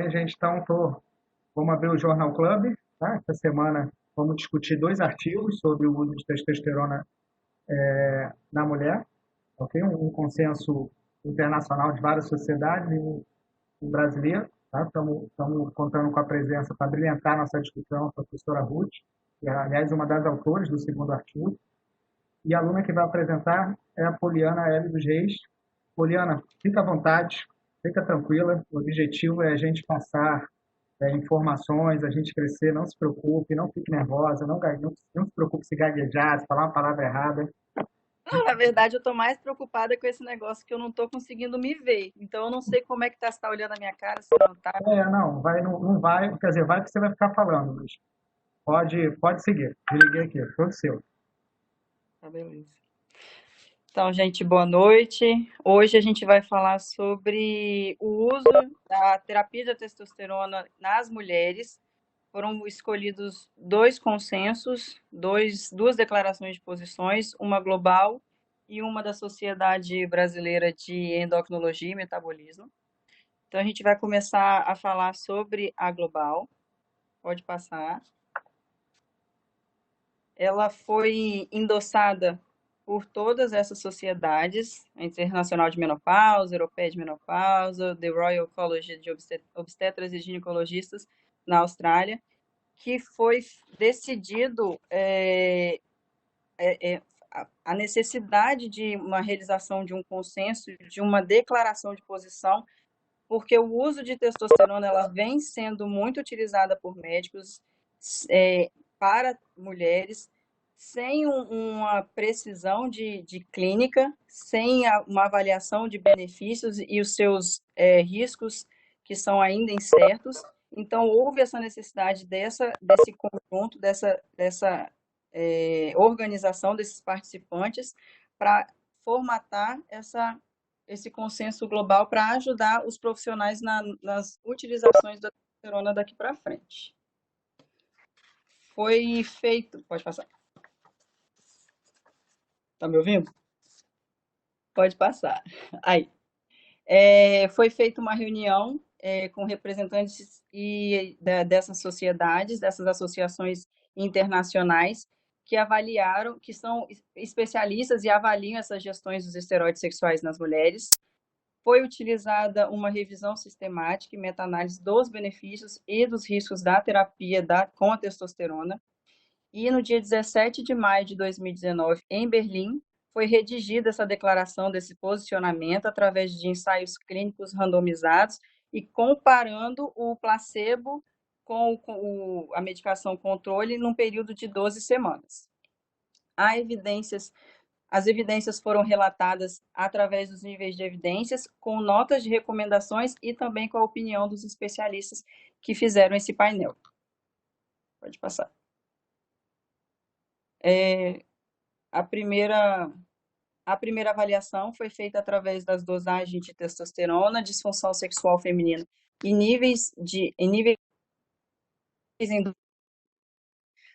gente. Então, vamos abrir o Jornal Club, tá? Essa semana vamos discutir dois artigos sobre o uso de testosterona na mulher, ok? Um consenso internacional de várias sociedades e um brasileiro, tá? Estamos contando com a presença para brilhantar nossa discussão, a professora Ruth, que é, aliás, uma das autoras do segundo artigo. E a aluna que vai apresentar é a Poliana L. dos Reis. Poliana, fica à vontade, fica tranquila. O objetivo é a gente passar informações, a gente crescer. Não se preocupe, não fique nervosa, não se preocupe se gaguejar, se falar uma palavra errada. Na verdade, eu estou mais preocupada com esse negócio que eu não estou conseguindo me ver. Então, eu não sei como é que tá, se está olhando a minha cara, se não está. Não, não vai, quer dizer, vai que você vai ficar falando, Luiz. Pode seguir. Desliguei aqui, todo seu. Tá, beleza. Então, gente, boa noite. Hoje a gente vai falar sobre o uso da terapia de testosterona nas mulheres. Foram escolhidos dois consensos, duas declarações de posições, uma global e uma da Sociedade Brasileira de Endocrinologia e Metabolismo. Então, a gente vai começar a falar sobre a global. Pode passar. Ela foi endossada por todas essas sociedades, a Internacional de Menopausa, Europeia de Menopausa, The Royal College de Obstetras e Ginecologistas na Austrália, que foi decidido a necessidade de uma realização de um consenso, de uma declaração de posição, porque o uso de testosterona ela vem sendo muito utilizada por médicos para mulheres, sem uma precisão de clínica, sem uma avaliação de benefícios e os seus riscos que são ainda incertos. Então, houve essa necessidade desse conjunto, dessa organização desses participantes para formatar esse consenso global para ajudar os profissionais nas utilizações da testosterona daqui para frente. Foi feito... Pode passar. Tá me ouvindo? Pode passar. Aí. Foi feita uma reunião com representantes dessas sociedades, dessas associações internacionais, que avaliaram, que são especialistas e avaliam essas gestões dos esteroides sexuais nas mulheres. Foi utilizada uma revisão sistemática e meta-análise dos benefícios e dos riscos da terapia com a testosterona. E no dia 17 de maio de 2019, em Berlim, foi redigida essa declaração desse posicionamento através de ensaios clínicos randomizados e comparando o placebo com a medicação controle num período de 12 semanas. As evidências foram relatadas através dos níveis de evidências, com notas de recomendações e também com a opinião dos especialistas que fizeram esse painel. Pode passar. A primeira avaliação foi feita através das dosagens de testosterona, disfunção sexual feminina e níveis.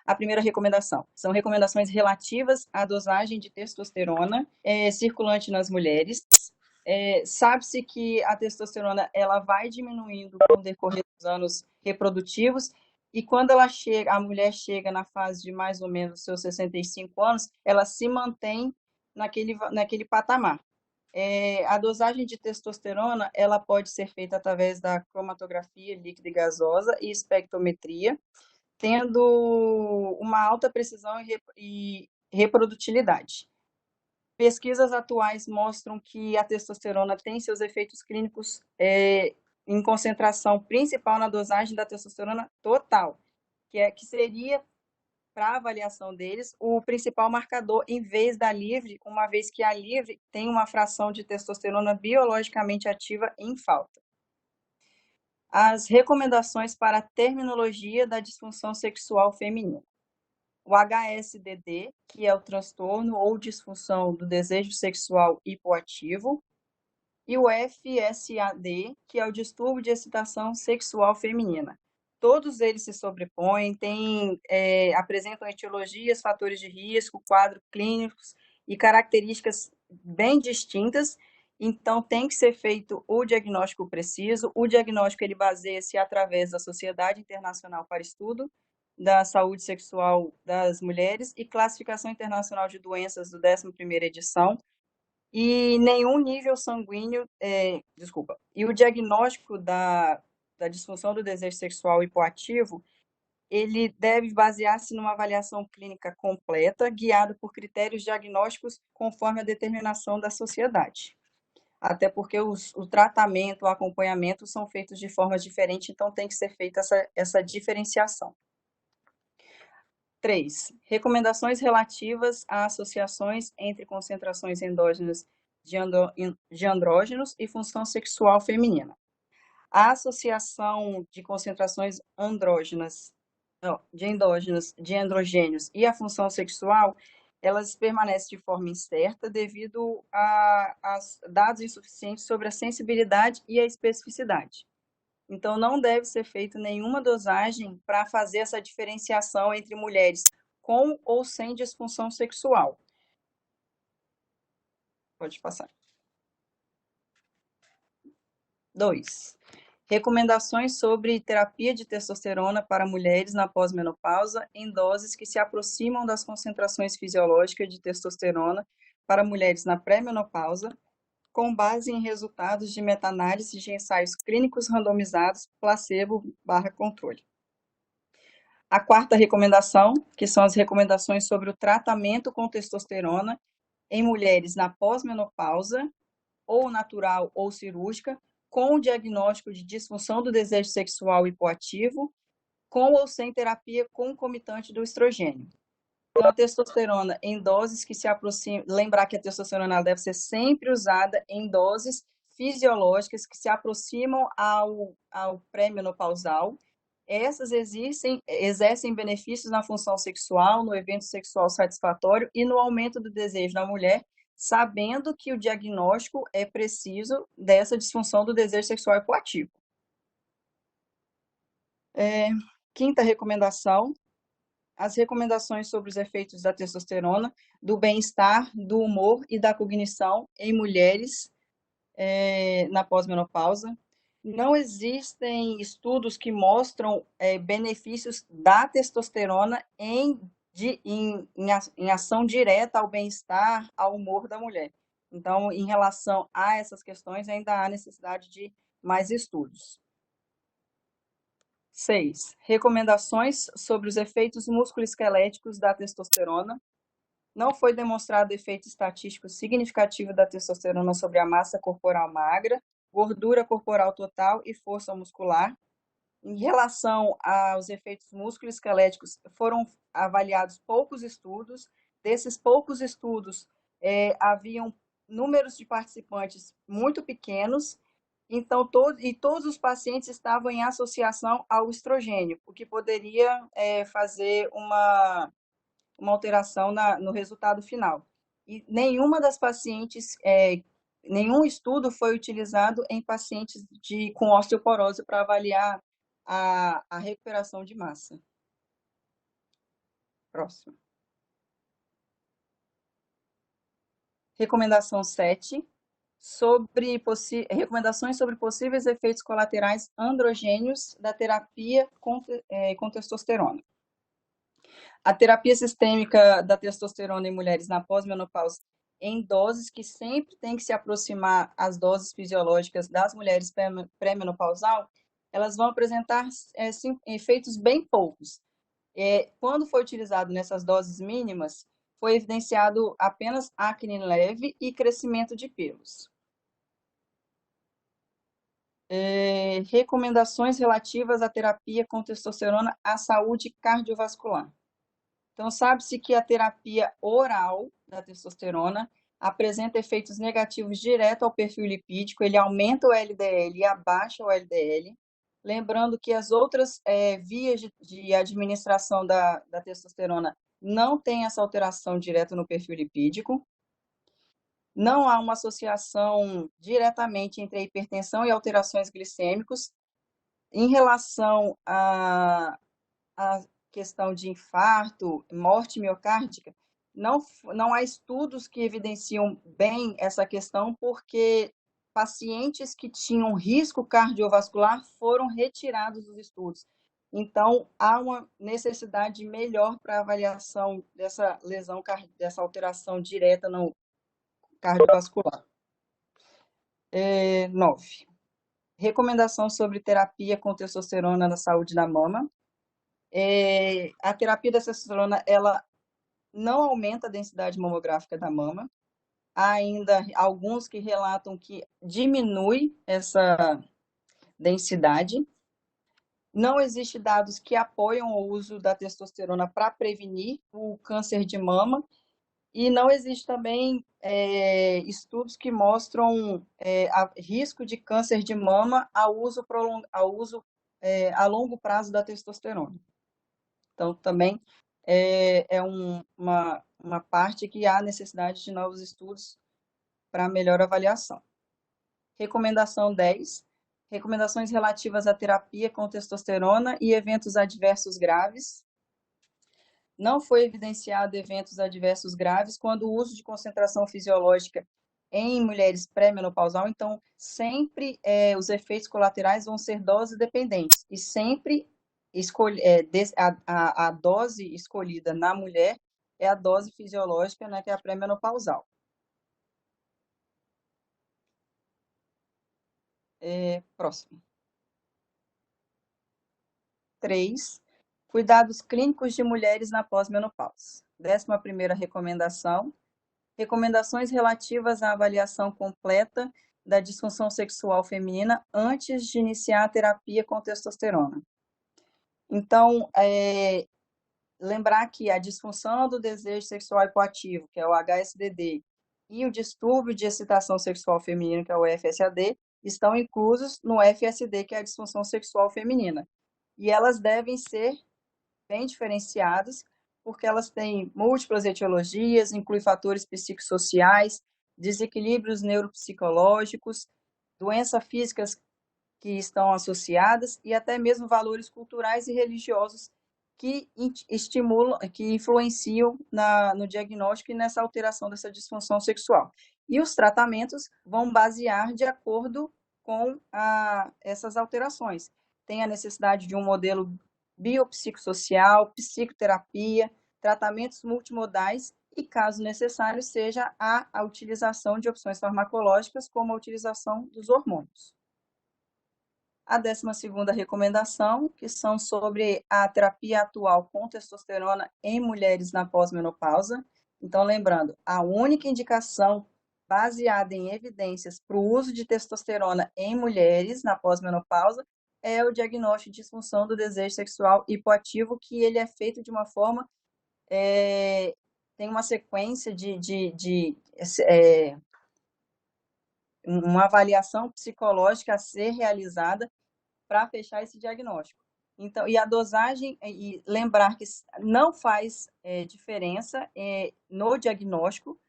A primeira recomendação são recomendações relativas à dosagem de testosterona circulante nas mulheres. Sabe-se que a testosterona ela vai diminuindo com o decorrer dos anos reprodutivos, e quando a mulher chega na fase de mais ou menos seus 65 anos, ela se mantém naquele patamar. A dosagem de testosterona ela pode ser feita através da cromatografia líquida e gasosa e espectrometria, tendo uma alta precisão e reprodutilidade. Pesquisas atuais mostram que a testosterona tem seus efeitos clínicos em concentração principal na dosagem da testosterona total, que seria, para a avaliação deles, o principal marcador em vez da livre, uma vez que a livre tem uma fração de testosterona biologicamente ativa em falta. As recomendações para a terminologia da disfunção sexual feminina. O HSDD, que é o transtorno ou disfunção do desejo sexual hipoativo, e o FSAD, que é o distúrbio de excitação sexual feminina. Todos eles se sobrepõem, apresentam etiologias, fatores de risco, quadros clínicos e características bem distintas, Então, tem que ser feito o diagnóstico preciso. O diagnóstico ele baseia-se através da Sociedade Internacional para Estudo da Saúde Sexual das Mulheres e Classificação Internacional de Doenças do 11ª edição. E nenhum nível sanguíneo, e o diagnóstico da disfunção do desejo sexual hipoativo, ele deve basear-se numa avaliação clínica completa, guiada por critérios diagnósticos conforme a determinação da sociedade. Até porque o tratamento, o acompanhamento são feitos de forma diferente, então tem que ser feita essa diferenciação. 3. Recomendações relativas a associações entre concentrações endógenas de andrógenos e função sexual feminina. A associação de concentrações de endógenos, de androgênios e a função sexual, elas permanecem de forma incerta devido a dados insuficientes sobre a sensibilidade e a especificidade. Então, não deve ser feita nenhuma dosagem para fazer essa diferenciação entre mulheres com ou sem disfunção sexual. Pode passar. 2. Recomendações sobre terapia de testosterona para mulheres na pós-menopausa em doses que se aproximam das concentrações fisiológicas de testosterona para mulheres na pré-menopausa, com base em resultados de meta-análise de ensaios clínicos randomizados, placebo/controle. A 4ª recomendação, que são as recomendações sobre o tratamento com testosterona em mulheres na pós-menopausa, ou natural ou cirúrgica, com o diagnóstico de disfunção do desejo sexual hipoativo, com ou sem terapia concomitante do estrogênio. Então, a testosterona em doses que se aproximam, lembrar que a testosterona deve ser sempre usada em doses fisiológicas que se aproximam ao pré-menopausal. Essas exercem benefícios na função sexual, no evento sexual satisfatório e no aumento do desejo da mulher, sabendo que o diagnóstico é preciso dessa disfunção do desejo sexual hipoativo. 5ª recomendação, as recomendações sobre os efeitos da testosterona, do bem-estar, do humor e da cognição em mulheres na pós-menopausa. Não existem estudos que mostram benefícios da testosterona em ação direta ao bem-estar, ao humor da mulher. Então, em relação a essas questões, ainda há necessidade de mais estudos. 6. Recomendações sobre os efeitos musculoesqueléticos da testosterona. Não foi demonstrado efeito estatístico significativo da testosterona sobre a massa corporal magra, gordura corporal total e força muscular. Em relação aos efeitos musculoesqueléticos, foram avaliados poucos estudos. Desses poucos estudos, haviam números de participantes muito pequenos. Então, todos os pacientes estavam em associação ao estrogênio, o que poderia fazer uma alteração no resultado final. E nenhuma das pacientes, nenhum estudo foi utilizado em pacientes com osteoporose para avaliar a recuperação de massa. Próximo. Recomendação 7. Recomendações sobre possíveis efeitos colaterais androgênios da terapia com testosterona. A terapia sistêmica da testosterona em mulheres na pós-menopausa em doses que sempre tem que se aproximar às doses fisiológicas das mulheres pré-menopausal, elas vão apresentar efeitos bem poucos. Quando foi utilizado nessas doses mínimas, foi evidenciado apenas acne leve e crescimento de pelos. Recomendações relativas à terapia com testosterona à saúde cardiovascular. Então, sabe-se que a terapia oral da testosterona apresenta efeitos negativos direto ao perfil lipídico, ele aumenta o LDL e abaixa o LDL. Lembrando que as outras vias de administração da testosterona não têm essa alteração direta no perfil lipídico. Não há uma associação diretamente entre a hipertensão e alterações glicêmicas. Em relação à questão de infarto, morte miocárdica, não há estudos que evidenciam bem essa questão, porque pacientes que tinham risco cardiovascular foram retirados dos estudos. Então, há uma necessidade melhor para avaliação dessa lesão, dessa alteração direta no cardiovascular. 9. Recomendação sobre terapia com testosterona na saúde da mama. A terapia da testosterona, ela não aumenta a densidade mamográfica da mama. Há ainda alguns que relatam que diminui essa densidade. Não existe dados que apoiam o uso da testosterona para prevenir o câncer de mama. E não existe também estudos que mostram risco de câncer de mama ao uso a longo prazo da testosterona. Então, também uma parte que há necessidade de novos estudos para melhor avaliação. Recomendação 10. Recomendações relativas à terapia com testosterona e eventos adversos graves. Não foi evidenciado eventos adversos graves quando o uso de concentração fisiológica em mulheres pré-menopausal, então sempre os efeitos colaterais vão ser dose dependentes e sempre a dose escolhida na mulher é a dose fisiológica, né, que é a pré-menopausal. Próximo. 3. Cuidados clínicos de mulheres na pós-menopausa. 11ª recomendação. Recomendações relativas à avaliação completa da disfunção sexual feminina antes de iniciar a terapia com testosterona. Então, lembrar que a disfunção do desejo sexual hipoativo, que é o HSDD, e o distúrbio de excitação sexual feminina, que é o FSAD, estão inclusos no FSD, que é a disfunção sexual feminina. E elas devem ser bem diferenciadas, porque elas têm múltiplas etiologias, inclui fatores psicossociais, desequilíbrios neuropsicológicos, doenças físicas que estão associadas e até mesmo valores culturais e religiosos que estimulam, que influenciam no diagnóstico e nessa alteração dessa disfunção sexual. E os tratamentos vão basear de acordo com essas alterações. Tem a necessidade de um modelo biopsicossocial, psicoterapia, tratamentos multimodais e, caso necessário, seja a utilização de opções farmacológicas, como a utilização dos hormônios. A 12ª recomendação, que são sobre a terapia atual com testosterona em mulheres na pós-menopausa. Então, lembrando, a única indicação baseada em evidências para o uso de testosterona em mulheres na pós-menopausa é o diagnóstico de disfunção do desejo sexual hipoativo, que ele é feito de uma forma, tem uma sequência uma avaliação psicológica a ser realizada para fechar esse diagnóstico. Então, e a dosagem, e lembrar que não faz diferença no diagnóstico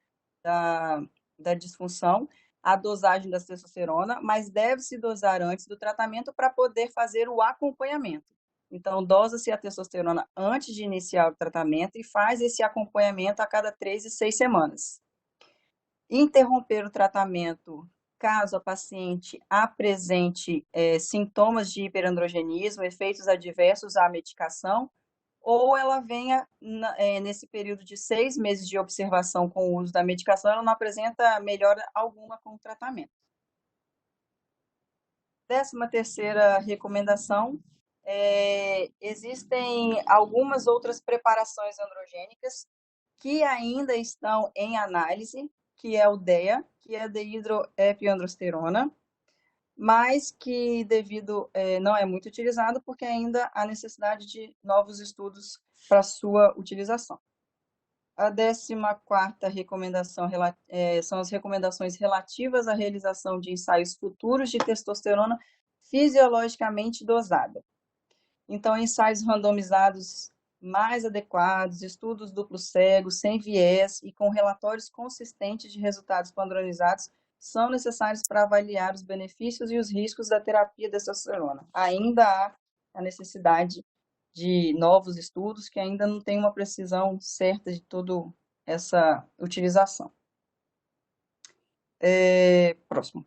da disfunção, a dosagem da testosterona, mas deve-se dosar antes do tratamento para poder fazer o acompanhamento. Então, dosa-se a testosterona antes de iniciar o tratamento e faz esse acompanhamento a cada 3 e 6 semanas. Interromper o tratamento caso a paciente apresente sintomas de hiperandrogenismo, efeitos adversos à medicação, ou ela venha, nesse período de 6 meses de observação com o uso da medicação, ela não apresenta melhora alguma com o tratamento. 13ª recomendação, existem algumas outras preparações androgênicas que ainda estão em análise, que é o DEA, que é a dehidroepiandrosterona, mas que não é muito utilizado porque ainda há necessidade de novos estudos para sua utilização. A 14ª recomendação são as recomendações relativas à realização de ensaios futuros de testosterona fisiologicamente dosada. Então, ensaios randomizados mais adequados, estudos duplos cegos, sem viés e com relatórios consistentes de resultados padronizados são necessários para avaliar os benefícios e os riscos da terapia de testosterona. Ainda há a necessidade de novos estudos que ainda não têm uma precisão certa de todo essa utilização. Próximo.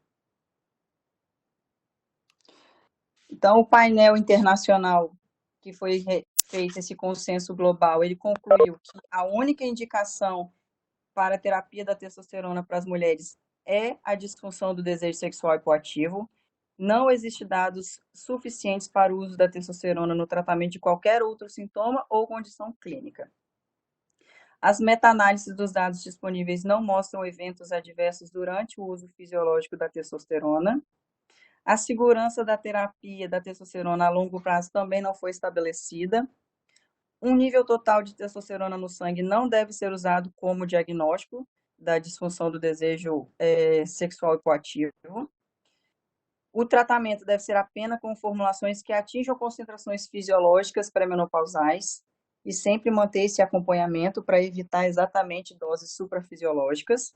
Então, o painel internacional que foi feito esse consenso global, ele concluiu que a única indicação para a terapia da testosterona para as mulheres é a disfunção do desejo sexual hipoativo. Não existem dados suficientes para o uso da testosterona no tratamento de qualquer outro sintoma ou condição clínica. As meta-análises dos dados disponíveis não mostram eventos adversos durante o uso fisiológico da testosterona. A segurança da terapia da testosterona a longo prazo também não foi estabelecida. Um nível total de testosterona no sangue não deve ser usado como diagnóstico da disfunção do desejo sexual hipoativo. O tratamento deve ser apenas com formulações que atinjam concentrações fisiológicas pré-menopausais e sempre manter esse acompanhamento para evitar exatamente doses suprafisiológicas.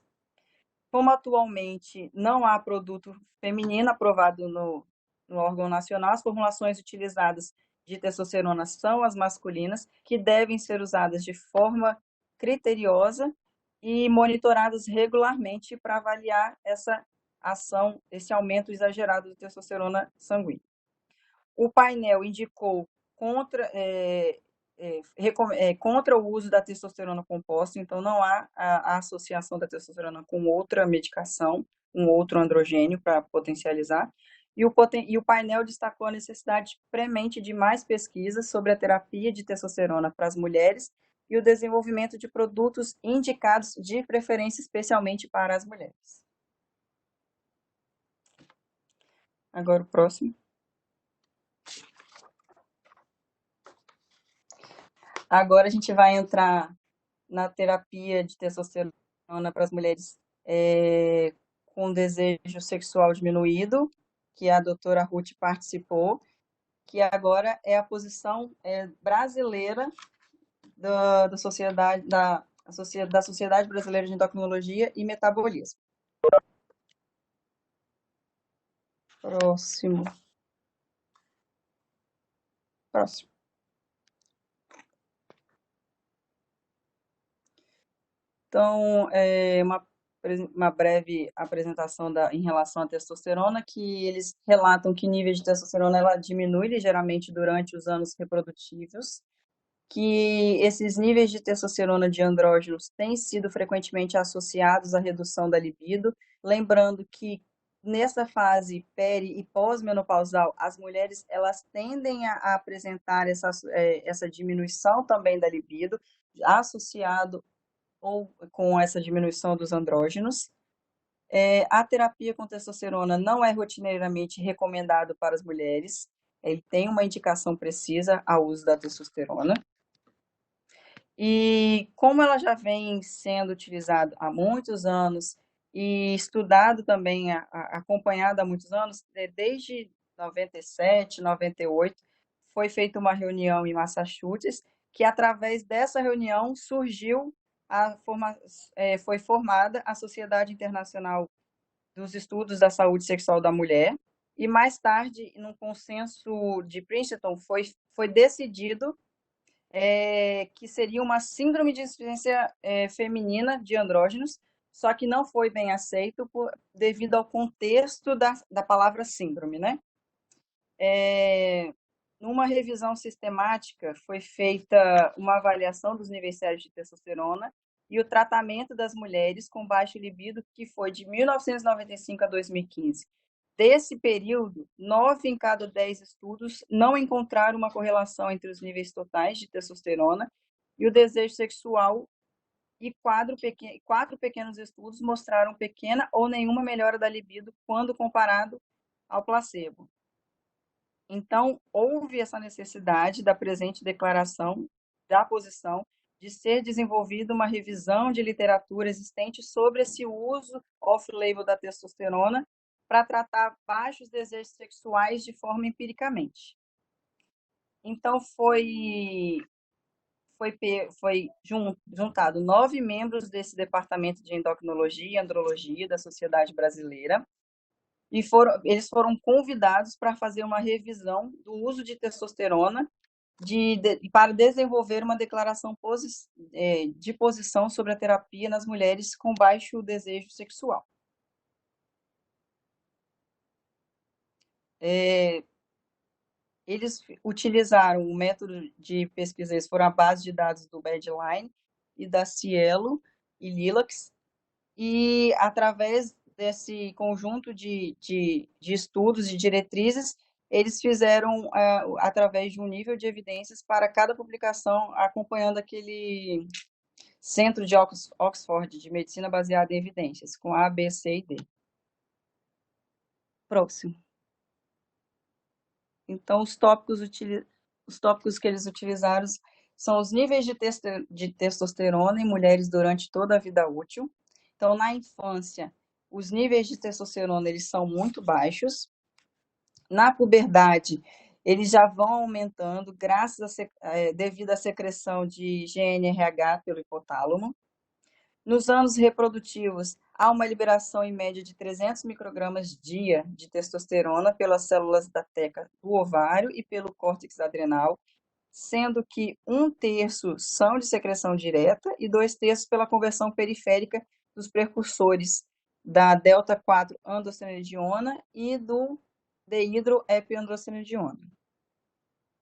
Como atualmente não há produto feminino aprovado no órgão nacional, as formulações utilizadas de testosterona são as masculinas, que devem ser usadas de forma criteriosa e monitoradas regularmente para avaliar essa ação, esse aumento exagerado de testosterona sanguínea. O painel indicou contra o uso da testosterona composta, então não há a associação da testosterona com outra medicação, um outro androgênio para potencializar. E o painel destacou a necessidade premente de mais pesquisas sobre a terapia de testosterona para as mulheres e o desenvolvimento de produtos indicados de preferência especialmente para as mulheres. Agora o próximo. Agora a gente vai entrar na terapia de testosterona para as mulheres com desejo sexual diminuído, que a doutora Ruth participou, que agora é a posição brasileira da Sociedade Brasileira de Endocrinologia e Metabolismo. Próximo. Então, uma breve apresentação em relação à testosterona, que eles relatam que o nível de testosterona ela diminui ligeiramente durante os anos reprodutivos, que esses níveis de testosterona de andrógenos têm sido frequentemente associados à redução da libido, lembrando que nessa fase peri e pós-menopausal, as mulheres elas tendem a apresentar essa diminuição também da libido, associado ou com essa diminuição dos andrógenos. A terapia com testosterona não é rotineiramente recomendado para as mulheres, ele tem uma indicação precisa ao uso da testosterona. E como ela já vem sendo utilizada há muitos anos e estudado também, acompanhado há muitos anos, desde 97, 98, foi feita uma reunião em Massachusetts, que através dessa reunião surgiu foi formada a Sociedade Internacional dos Estudos da Saúde Sexual da Mulher, e mais tarde, no consenso de Princeton, foi decidido que seria uma síndrome de insuficiência feminina de andrógenos, só que não foi bem aceito devido ao contexto da palavra síndrome, né? Numa revisão sistemática, foi feita uma avaliação dos níveis sérios de testosterona e o tratamento das mulheres com baixo libido, que foi de 1995 a 2015. Desse período, 9 em cada 10 estudos não encontraram uma correlação entre os níveis totais de testosterona e o desejo sexual, e 4 pequenos estudos mostraram pequena ou nenhuma melhora da libido quando comparado ao placebo. Então, houve essa necessidade da presente declaração da posição de ser desenvolvida uma revisão de literatura existente sobre esse uso off-label da testosterona para tratar baixos desejos sexuais de forma empiricamente. Então, foi juntado 9 membros desse departamento de endocrinologia e andrologia da Sociedade Brasileira, e eles foram convidados para fazer uma revisão do uso de testosterona para desenvolver uma declaração de posição sobre a terapia nas mulheres com baixo desejo sexual. Eles utilizaram o método de pesquisa, eles foram a base de dados do Badline e da Cielo e Lilacs, e através desse conjunto de estudos e diretrizes, eles fizeram, através de um nível de evidências para cada publicação, acompanhando aquele Centro de Oxford de Medicina Baseada em Evidências, com A, B, C e D. Próximo. Então, os tópicos que eles utilizaram são os níveis de testosterona em mulheres durante toda a vida útil. Então, na infância, os níveis de testosterona eles são muito baixos. Na puberdade, eles já vão aumentando devido à secreção de GNRH pelo hipotálamo. Nos anos reprodutivos, há uma liberação em média de 300 microgramas dia de testosterona pelas células da teca do ovário e pelo córtex adrenal, sendo que 1/3 são de secreção direta e 2/3 pela conversão periférica dos precursores da delta-4-androstenediona e do dehidroepiandrostenediona.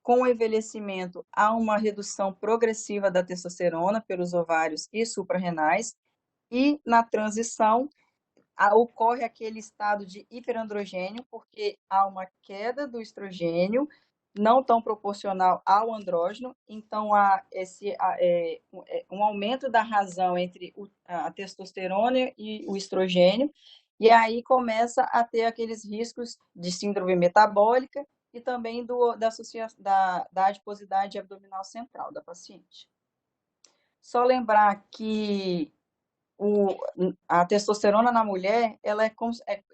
Com o envelhecimento, há uma redução progressiva da testosterona pelos ovários e suprarrenais, e na transição ocorre aquele estado de hiperandrogênio, porque há uma queda do estrogênio, não tão proporcional ao andrógeno, então há um aumento da razão entre a testosterona e o estrogênio, e aí começa a ter aqueles riscos de síndrome metabólica e também da adiposidade abdominal central da paciente. Só lembrar que a testosterona na mulher ela é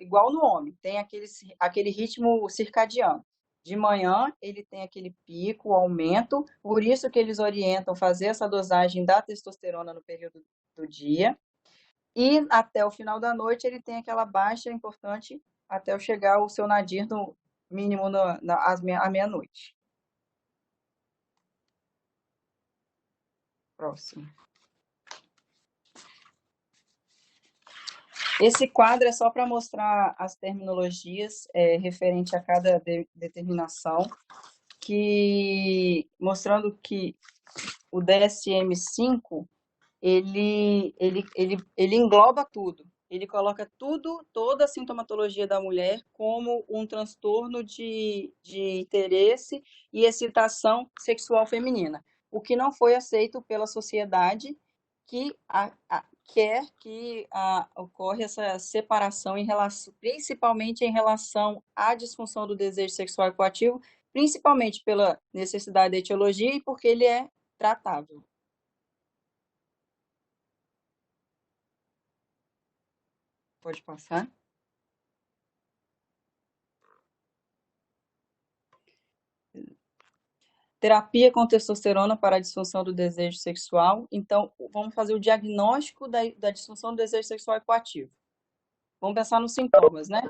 igual no homem, tem aquele ritmo circadiano. De manhã ele tem aquele pico, aumento, por isso que eles orientam fazer essa dosagem da testosterona no período do dia, e até o final da noite ele tem aquela baixa importante até chegar o seu nadir no mínimo à meia-noite. Próximo. Esse quadro é só para mostrar as terminologias referente a cada determinação, mostrando que o DSM-5 ele engloba tudo. Ele coloca toda a sintomatologia da mulher como um transtorno de interesse e excitação sexual feminina, o que não foi aceito pela sociedade, que quer que ocorra essa separação principalmente em relação à disfunção do desejo sexual coativo, principalmente pela necessidade da etiologia e porque ele é tratável. Pode passar. Terapia com testosterona para a disfunção do desejo sexual. Então, vamos fazer o diagnóstico da disfunção do desejo sexual coativo. Vamos pensar nos sintomas, né?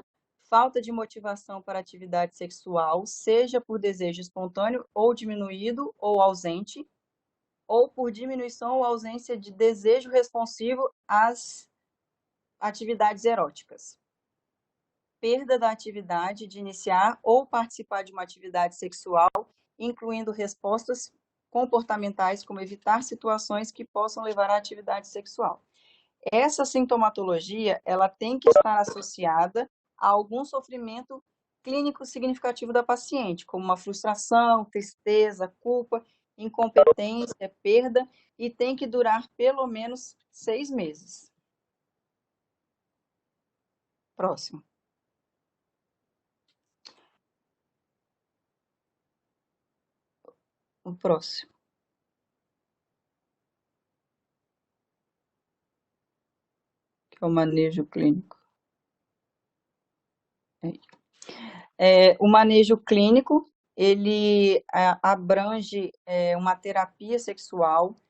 Falta de motivação para atividade sexual, seja por desejo espontâneo ou diminuído ou ausente, ou por diminuição ou ausência de desejo responsivo às atividades eróticas. Perda da atividade de iniciar ou participar de uma atividade sexual, incluindo respostas comportamentais, como evitar situações que possam levar à atividade sexual. Essa sintomatologia, ela tem que estar associada a algum sofrimento clínico significativo da paciente, como uma frustração, tristeza, culpa, incompetência, perda, e tem que durar pelo menos 6 meses. Próximo. O próximo. Que é o manejo clínico. O manejo clínico, ele abrange uma terapia sexual,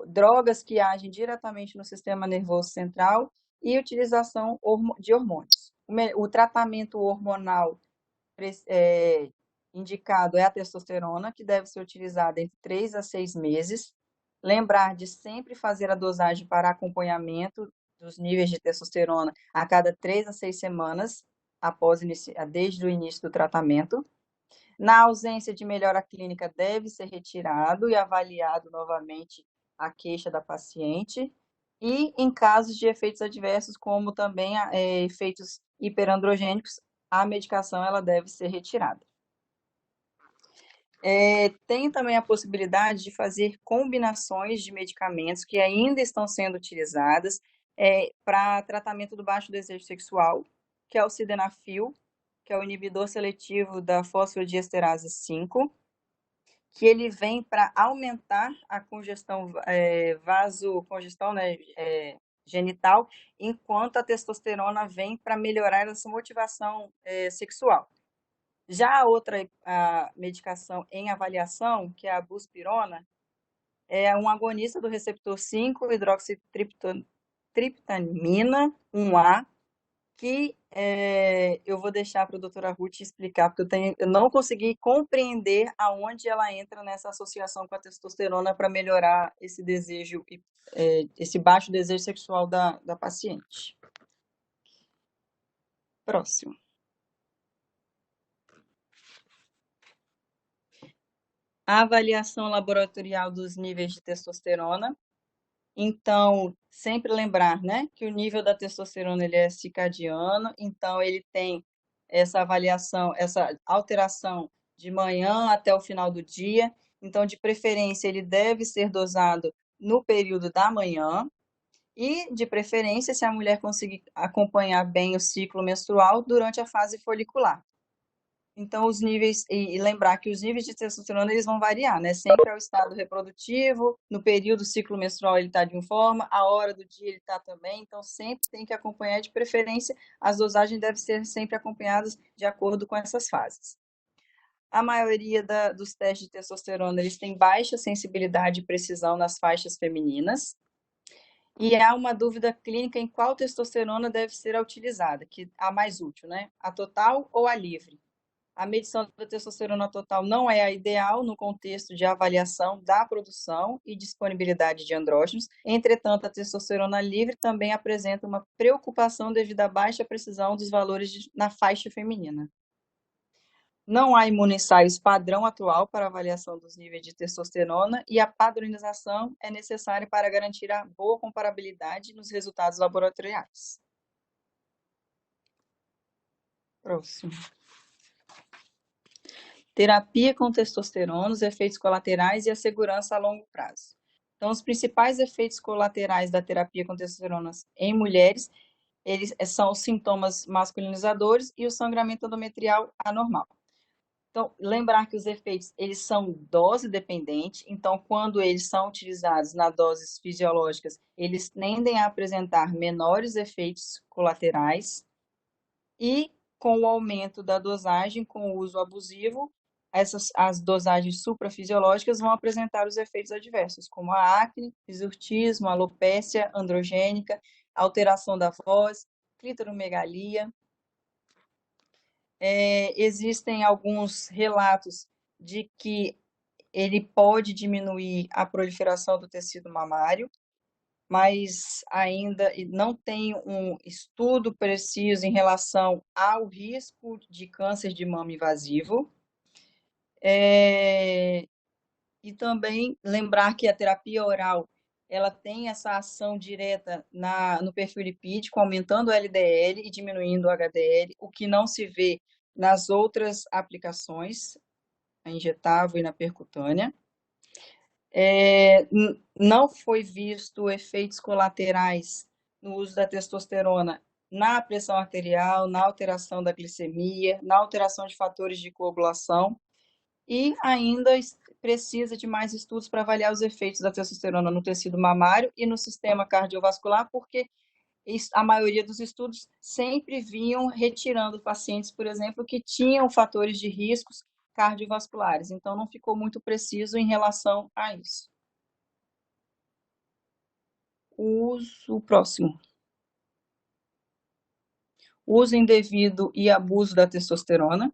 drogas que agem diretamente no sistema nervoso central e utilização de hormônios. O tratamento hormonal indicado é a testosterona, que deve ser utilizada entre 3 a 6 meses. Lembrar de sempre fazer a dosagem para acompanhamento dos níveis de testosterona a cada 3 a 6 semanas, desde o início do tratamento. Na ausência de melhora clínica, deve ser retirado e avaliado novamente a queixa da paciente. E em casos de efeitos adversos, como também efeitos hiperandrogênicos, a medicação ela deve ser retirada. Tem também a possibilidade de fazer combinações de medicamentos que ainda estão sendo utilizadas para tratamento do baixo desejo sexual, que é o sildenafil, que é o inibidor seletivo da fosfodiesterase 5, que ele vem para aumentar a congestão, vasocongestão, né, genital, enquanto a testosterona vem para melhorar essa motivação sexual. Já a outra medicação em avaliação, que é a buspirona, é um agonista do receptor 5-hidroxitriptamina 1A, que eu vou deixar para a doutora Ruth explicar, porque eu não consegui compreender aonde ela entra nessa associação com a testosterona para melhorar esse desejo, esse baixo desejo sexual da paciente. Próximo. A avaliação laboratorial dos níveis de testosterona. Então, sempre lembrar, né, que o nível da testosterona ele é circadiano, então ele tem essa avaliação, essa alteração de manhã até o final do dia. Então, de preferência, ele deve ser dosado no período da manhã e, de preferência, se a mulher conseguir acompanhar bem o ciclo menstrual durante a fase folicular. Então, os níveis, e lembrar que os níveis de testosterona eles vão variar, né? Sempre é o estado reprodutivo, no período ciclo menstrual ele está de uma forma, a hora do dia ele está também, então sempre tem que acompanhar, de preferência, as dosagens devem ser sempre acompanhadas de acordo com essas fases. A maioria dos testes de testosterona eles têm baixa sensibilidade e precisão nas faixas femininas, e há uma dúvida clínica em qual testosterona deve ser utilizada, que a mais útil, né? A total ou a livre? A medição da testosterona total não é a ideal no contexto de avaliação da produção e disponibilidade de andrógenos. Entretanto, a testosterona livre também apresenta uma preocupação devido à baixa precisão dos valores na faixa feminina. Não há imunoensaios padrão atual para avaliação dos níveis de testosterona e a padronização é necessária para garantir a boa comparabilidade nos resultados laboratoriais. Próximo. Terapia com testosterona, os efeitos colaterais e a segurança a longo prazo. Então, os principais efeitos colaterais da terapia com testosterona em mulheres, eles são os sintomas masculinizadores e o sangramento endometrial anormal. Então, lembrar que os efeitos, eles são dose dependentes, então, quando eles são utilizados nas doses fisiológicas, eles tendem a apresentar menores efeitos colaterais e, com o aumento da dosagem, com o uso abusivo, as dosagens suprafisiológicas vão apresentar os efeitos adversos, como a acne, hirsutismo, alopécia androgênica, alteração da voz, clitoromegalia. Existem alguns relatos de que ele pode diminuir a proliferação do tecido mamário, mas ainda não tem um estudo preciso em relação ao risco de câncer de mama invasivo. E também lembrar que a terapia oral ela tem essa ação direta no perfil lipídico, aumentando o LDL e diminuindo o HDL, o que não se vê nas outras aplicações, a injetável e na percutânea. Não foi visto efeitos colaterais no uso da testosterona na pressão arterial, na alteração da glicemia, na alteração de fatores de coagulação, e ainda precisa de mais estudos para avaliar os efeitos da testosterona no tecido mamário e no sistema cardiovascular, porque a maioria dos estudos sempre vinham retirando pacientes, por exemplo, que tinham fatores de riscos cardiovasculares, então não ficou muito preciso em relação a isso. O próximo. Uso indevido e abuso da testosterona.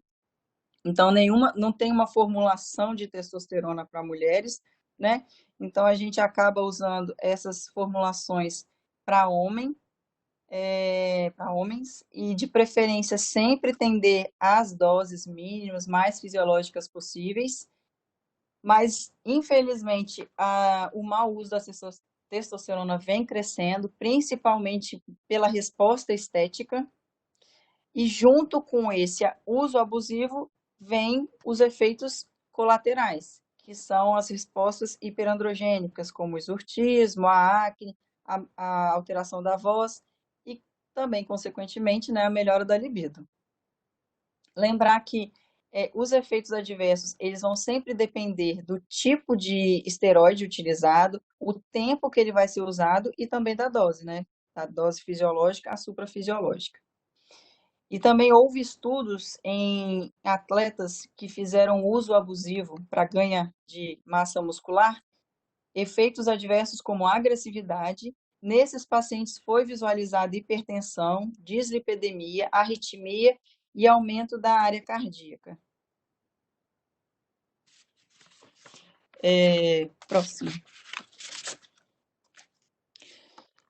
Então, não tem uma formulação de testosterona para mulheres, né? Então, a gente acaba usando essas formulações para para homens, e de preferência sempre tender às doses mínimas, mais fisiológicas possíveis, mas infelizmente o mau uso da testosterona vem crescendo, principalmente pela resposta estética, e junto com esse uso abusivo vem os efeitos colaterais, que são as respostas hiperandrogênicas, como o exortismo, a acne, a alteração da voz e também, consequentemente, né, a melhora da libido. Lembrar que os efeitos adversos, eles vão sempre depender do tipo de esteroide utilizado, o tempo que ele vai ser usado e também da dose, né? Da dose fisiológica à suprafisiológica. E também houve estudos em atletas que fizeram uso abusivo para ganho de massa muscular, efeitos adversos como agressividade. Nesses pacientes foi visualizada hipertensão, dislipidemia, arritmia e aumento da área cardíaca. Próximo.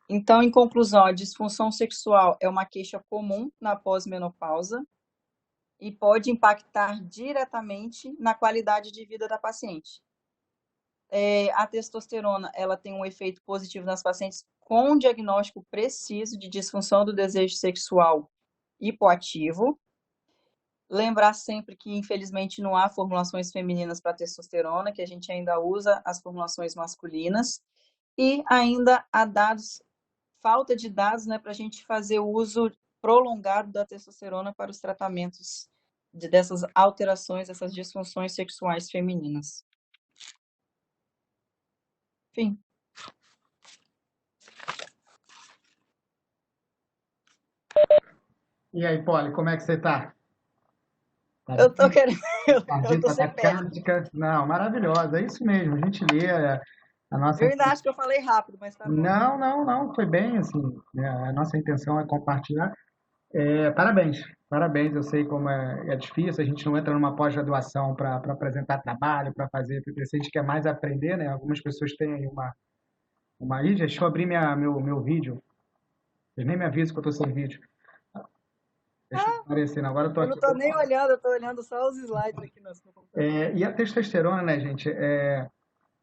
Então, em conclusão, a disfunção sexual é uma queixa comum na pós-menopausa e pode impactar diretamente na qualidade de vida da paciente. A testosterona, ela tem um efeito positivo nas pacientes com diagnóstico preciso de disfunção do desejo sexual hipoativo. Lembrar sempre que, infelizmente, não há formulações femininas para testosterona, que a gente ainda usa as formulações masculinas, e ainda há falta de dados, né, para a gente fazer o uso prolongado da testosterona para os tratamentos dessas alterações, dessas disfunções sexuais femininas. Enfim. E aí, Polly, como é que você está? Eu tô querendo. Eu tô sem pé. Não, maravilhosa, é isso mesmo. A gente lê a nossa. Eu ainda acho que eu falei rápido, mas tá bom. Não, foi bem assim. A nossa intenção é compartilhar. Parabéns, parabéns. Eu sei como é difícil. A gente não entra numa pós-graduação para apresentar trabalho, para fazer. A gente quer mais aprender, né? Algumas pessoas têm aí uma. Ih, deixa eu abrir meu vídeo. Vocês nem me avisam que eu estou sem vídeo. Deixa eu aparecer, não. Agora eu tô Eu não aqui. tô nem olhando, eu tô olhando só os slides aqui no computador. E a testosterona, né, gente?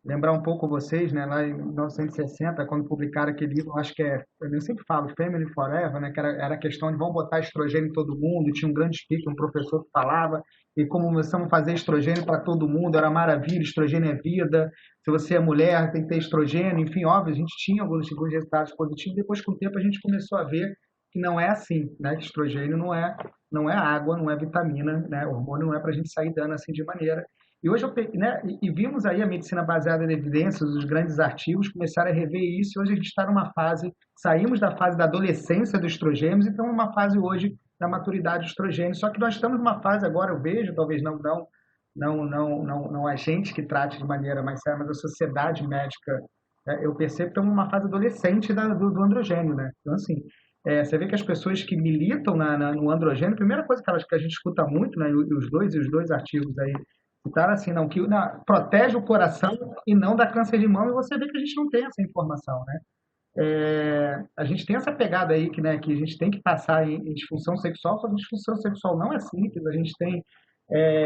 Lembrar um pouco vocês, né, lá em 1960, quando publicaram aquele livro, acho que eu sempre falo, Family Forever, né, que era a questão de vamos botar estrogênio em todo mundo, tinha um grande speaker, um professor que falava, e como começamos a fazer estrogênio para todo mundo, era maravilha, estrogênio é vida, se você é mulher, tem que ter estrogênio, enfim, óbvio, a gente tinha alguns resultados positivos, depois com o tempo a gente começou a ver que não é assim, né, que estrogênio não é água, não é vitamina, né, hormônio não é para a gente sair dando assim de maneira. E hoje né, e vimos aí a medicina baseada em evidências, os grandes artigos começaram a rever isso, e hoje a gente está numa fase, saímos da fase da adolescência do estrogênio, e estamos numa fase hoje da maturidade do estrogênio. Só que nós estamos numa fase agora, eu vejo, talvez não a gente que trate de maneira mais séria, mas a sociedade médica, né, eu percebo que estamos numa fase adolescente do androgênio, né? Então, assim, você vê que as pessoas que militam no androgênio, a primeira coisa que a gente escuta muito, né, os dois artigos aí, citaram assim, não, que protege o coração e não dá câncer de mama, e você vê que a gente não tem essa informação, né? A gente tem essa pegada aí né, que a gente tem que passar em disfunção sexual, só que disfunção sexual não é simples, a gente tem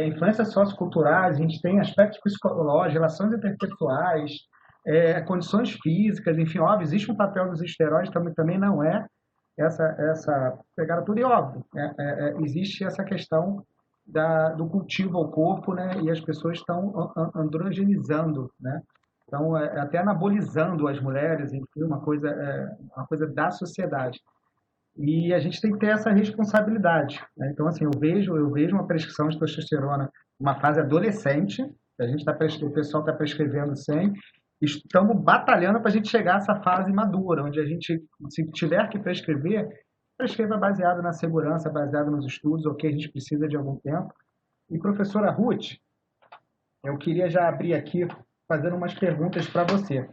influências socioculturais, a gente tem aspectos psicológicos, relações interpessoais, condições físicas, enfim, óbvio, existe um papel dos esteroides, também não é essa pegada tudo, e óbvio, existe essa questão do cultivo ao corpo, né, e as pessoas estão androgenizando, né, então até anabolizando as mulheres, enfim, uma coisa da sociedade. E a gente tem que ter essa responsabilidade, né? Então, assim, eu vejo uma prescrição de testosterona numa fase adolescente, o pessoal está prescrevendo sem, estamos batalhando para a gente chegar a essa fase madura, onde a gente, se tiver que prescrever, prescreva baseado na segurança, baseado nos estudos, o que a gente precisa de algum tempo. E, professora Ruth, eu queria já abrir aqui fazendo umas perguntas para você.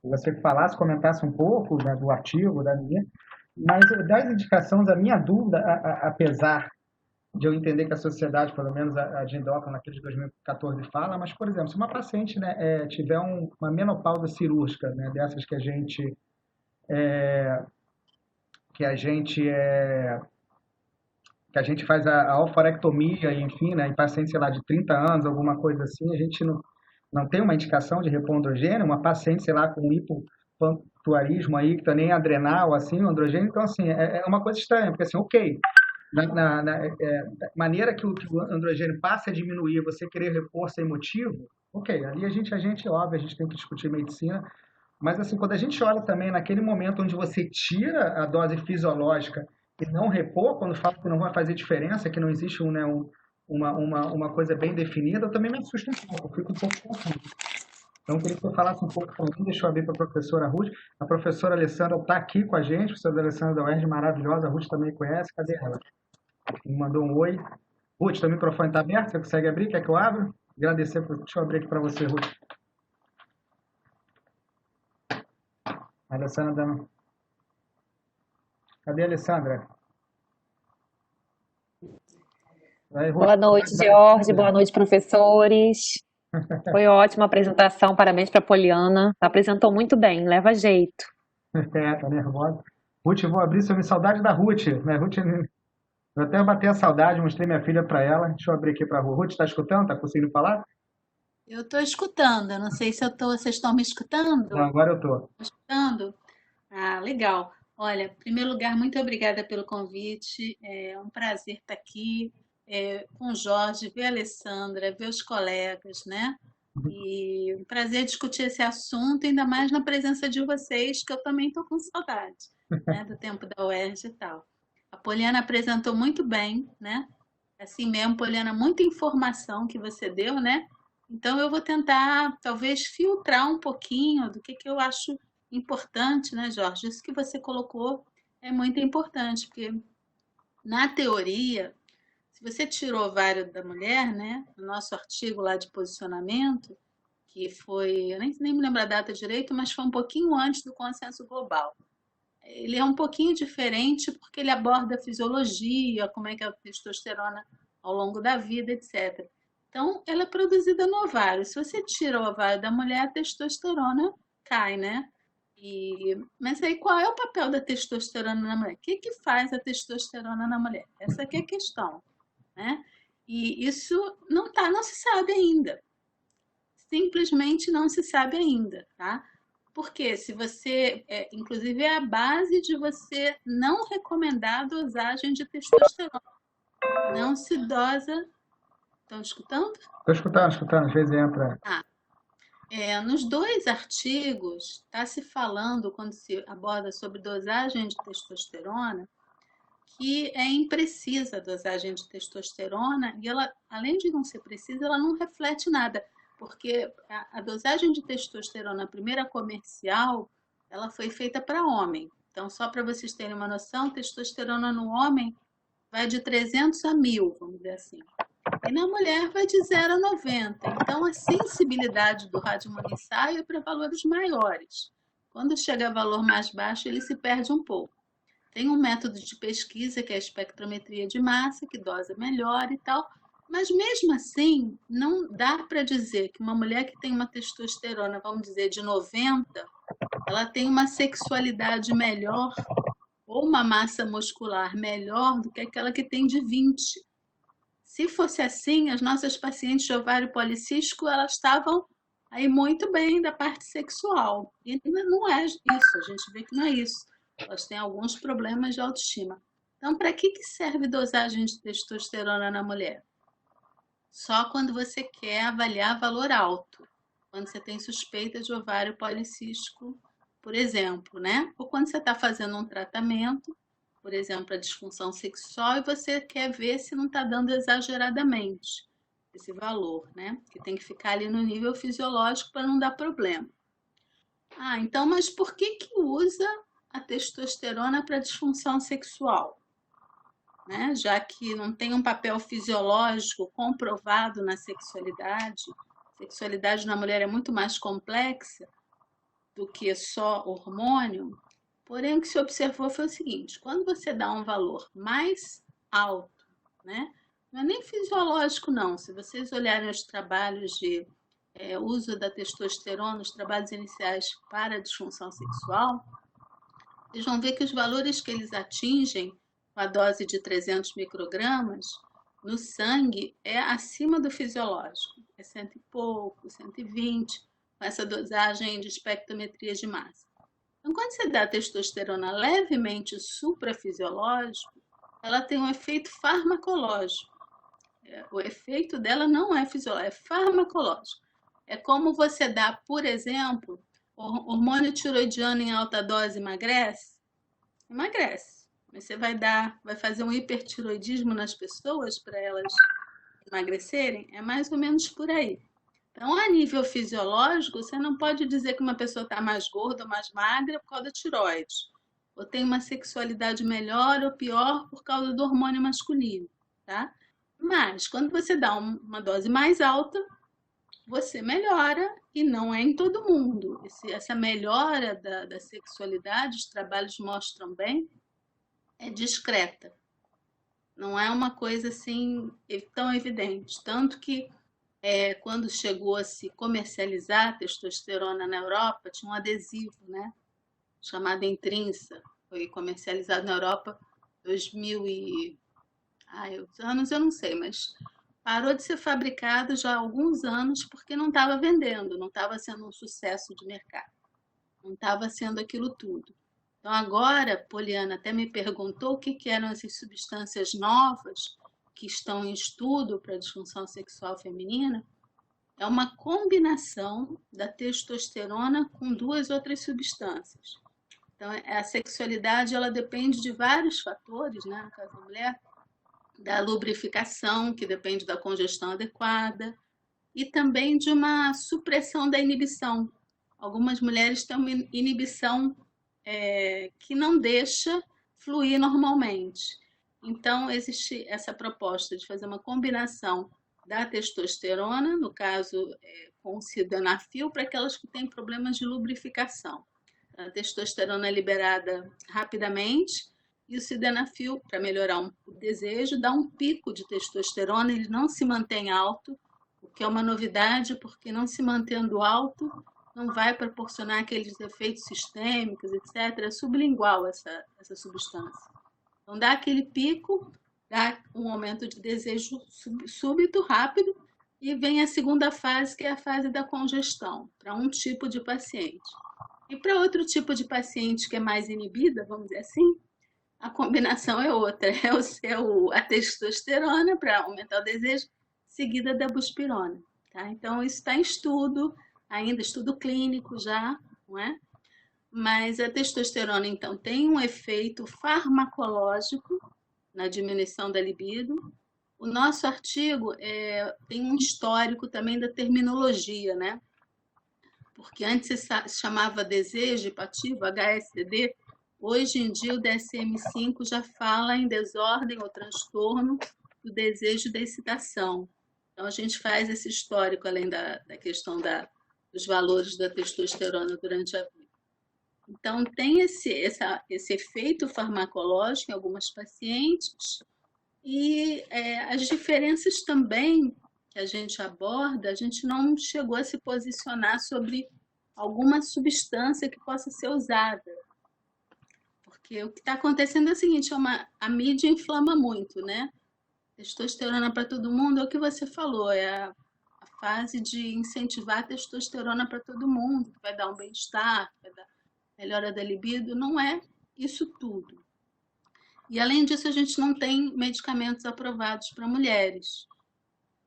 Se você falasse, comentasse um pouco, né, do artigo, da minha, mas das indicações, a minha dúvida, apesar de eu entender que a sociedade, pelo menos a de endócrina naquele de 2014 fala, mas, por exemplo, se uma paciente, né, tiver uma menopausa cirúrgica, né, dessas que a gente que a gente faz a alfarectomia, enfim, né, em pacientes, sei lá, de 30 anos, alguma coisa assim, a gente não tem uma indicação de repor androgênio, uma paciente, sei lá, com hipopantuarismo aí, que tá nem adrenal, assim, o androgênio, então, assim, é uma coisa estranha, porque, assim, ok, da maneira que o androgênio passa a diminuir, você querer repor sem motivo, ok, ali óbvio, a gente tem que discutir medicina, mas assim, quando a gente olha também naquele momento onde você tira a dose fisiológica e não repor, quando fala que não vai fazer diferença, que não existe uma coisa bem definida, eu também me assusto um pouco, eu fico um pouco confuso. Então, eu queria que você falasse um pouco para mim, deixa eu abrir para a professora Ruth. A professora Alessandra está aqui com a gente, a professora Alessandra da UERJ, maravilhosa, a Ruth também conhece, cadê ela? Me mandou um oi. Ruth, teu microfone está aberto? Você consegue abrir? Quer que eu abra? Agradecer. Deixa eu abrir aqui para você, Ruth. A Alessandra não. Cadê a Alessandra? Aí, Ruth, Boa noite, Jorge. Boa noite, professores. Foi ótima a apresentação. Parabéns para a Poliana. Apresentou muito bem, leva jeito. tá nervosa. Ruth, eu vou abrir sobre saudade da Ruth. Né? Ruth, eu até batei a saudade, mostrei minha filha para ela. Deixa eu abrir aqui para a Ruth. Ruth, está escutando? Está conseguindo falar? Eu estou escutando, eu não sei se vocês estão me escutando? Não, agora eu estou. Escutando? Ah, legal. Olha, em primeiro lugar, muito obrigada pelo convite. É um prazer estar aqui com o Jorge, ver a Alessandra, ver os colegas, né? E um prazer discutir esse assunto, ainda mais na presença de vocês, que eu também estou com saudade, né? Do tempo da UERJ e tal. A Poliana apresentou muito bem, né? Assim mesmo, Poliana, muita informação que você deu, né? Então, eu vou tentar, talvez, filtrar um pouquinho do que eu acho importante, né, Jorge? Isso que você colocou é muito importante, porque na teoria, se você tirou o ovário da mulher, né, no nosso artigo lá de posicionamento, que foi, eu nem me lembro a data direito, mas foi um pouquinho antes do consenso global. Ele é um pouquinho diferente porque ele aborda a fisiologia, como é que é a testosterona ao longo da vida, etc. Então, ela é produzida no ovário. Se você tira o ovário da mulher, a testosterona cai, né? Mas aí qual é o papel da testosterona na mulher? O que faz a testosterona na mulher? Essa aqui é a questão, né? E isso não se sabe ainda. Simplesmente não se sabe ainda, tá? Porque se você, inclusive é a base de você não recomendar a dosagem de testosterona. Não se dosa. Estão escutando? Estou escutando, às vezes entra. Nos dois artigos, está se falando, quando se aborda sobre dosagem de testosterona, que é imprecisa a dosagem de testosterona e ela, além de não ser precisa, ela não reflete nada, porque a dosagem de testosterona, a primeira comercial, ela foi feita para homem. Então, só para vocês terem uma noção, testosterona no homem vai de 300 a 1000, vamos dizer assim. E na mulher vai de 0 a 90. Então, a sensibilidade do radioimunissaio é para valores maiores. Quando chega a valor mais baixo, ele se perde um pouco. Tem um método de pesquisa que é a espectrometria de massa, que dosa melhor e tal, mas mesmo assim, não dá para dizer que uma mulher que tem uma testosterona, vamos dizer, de 90, ela tem uma sexualidade melhor ou uma massa muscular melhor do que aquela que tem de 20. Se fosse assim, as nossas pacientes de ovário policístico, elas estavam aí muito bem da parte sexual. E não é isso, a gente vê que não é isso. Elas têm alguns problemas de autoestima. Então, para que serve dosagem de testosterona na mulher? Só quando você quer avaliar valor alto. Quando você tem suspeita de ovário policístico, por exemplo, né? Ou quando você está fazendo um tratamento, por exemplo, a disfunção sexual, e você quer ver se não está dando exageradamente esse valor, né? Que tem que ficar ali no nível fisiológico para não dar problema. Então, mas por que usa a testosterona para disfunção sexual? Né? Já que não tem um papel fisiológico comprovado na sexualidade, a sexualidade na mulher é muito mais complexa do que só hormônio. Porém, o que se observou foi o seguinte: quando você dá um valor mais alto, né, não é nem fisiológico, não. Se vocês olharem os trabalhos de uso da testosterona, os trabalhos iniciais para a disfunção sexual, vocês vão ver que os valores que eles atingem com a dose de 300 microgramas no sangue é acima do fisiológico. É 100 e pouco, 120, com essa dosagem de espectrometria de massa. Então, quando você dá testosterona levemente suprafisiológico, ela tem um efeito farmacológico. O efeito dela não é fisiológico, é farmacológico. É como você dá, por exemplo, hormônio tiroidiano em alta dose emagrece? Emagrece. Mas você vai fazer um hipertiroidismo nas pessoas para elas emagrecerem? É mais ou menos por aí. Então, a nível fisiológico, você não pode dizer que uma pessoa está mais gorda ou mais magra por causa da tiroide, ou tem uma sexualidade melhor ou pior por causa do hormônio masculino, tá? Mas, quando você dá uma dose mais alta, você melhora, e não é em todo mundo. Essa melhora da sexualidade, os trabalhos mostram bem, é discreta. Não é uma coisa assim tão evidente. Tanto que quando chegou a se comercializar a testosterona na Europa, tinha um adesivo, né, chamado Intrinsa. Foi comercializado na Europa em 2000 e... anos eu não sei, mas parou de ser fabricado já há alguns anos porque não estava vendendo, não estava sendo um sucesso de mercado, não estava sendo aquilo tudo. Então agora, Poliana até me perguntou o que eram essas substâncias novas que estão em estudo para a disfunção sexual feminina. É uma combinação da testosterona com 2 outras substâncias. Então, a sexualidade ela depende de vários fatores, né? No caso da mulher, da lubrificação, que depende da congestão adequada, e também de uma supressão da inibição. Algumas mulheres têm uma inibição que não deixa fluir normalmente. Então, existe essa proposta de fazer uma combinação da testosterona, no caso com o sildenafil, para aquelas que têm problemas de lubrificação. A testosterona é liberada rapidamente e o sildenafil, para melhorar o desejo, dá um pico de testosterona, ele não se mantém alto, o que é uma novidade, porque não se mantendo alto, não vai proporcionar aqueles efeitos sistêmicos, etc. É sublingual essa substância. Então, dá aquele pico, dá um aumento de desejo súbito, rápido, e vem a segunda fase, que é a fase da congestão, para um tipo de paciente. E para outro tipo de paciente que é mais inibida, vamos dizer assim, a combinação é outra, a testosterona para aumentar o desejo, seguida da buspirona. Tá? Então, isso está em estudo, ainda estudo clínico já, não é? Mas a testosterona, então, tem um efeito farmacológico na diminuição da libido. O nosso artigo tem um histórico também da terminologia, né? Porque antes se chamava desejo hipativo, HSD, hoje em dia o DSM-5 já fala em desordem ou transtorno do desejo e da excitação. Então, a gente faz esse histórico, além da questão dos valores da testosterona durante a vida. Então, tem esse efeito farmacológico em algumas pacientes e as diferenças também que a gente aborda, a gente não chegou a se posicionar sobre alguma substância que possa ser usada. Porque o que está acontecendo é o seguinte, a mídia inflama muito, né? Testosterona para todo mundo é o que você falou, é a fase de incentivar a testosterona para todo mundo, que vai dar um bem-estar, que vai dar melhora da libido, não é isso tudo. E, além disso, a gente não tem medicamentos aprovados para mulheres.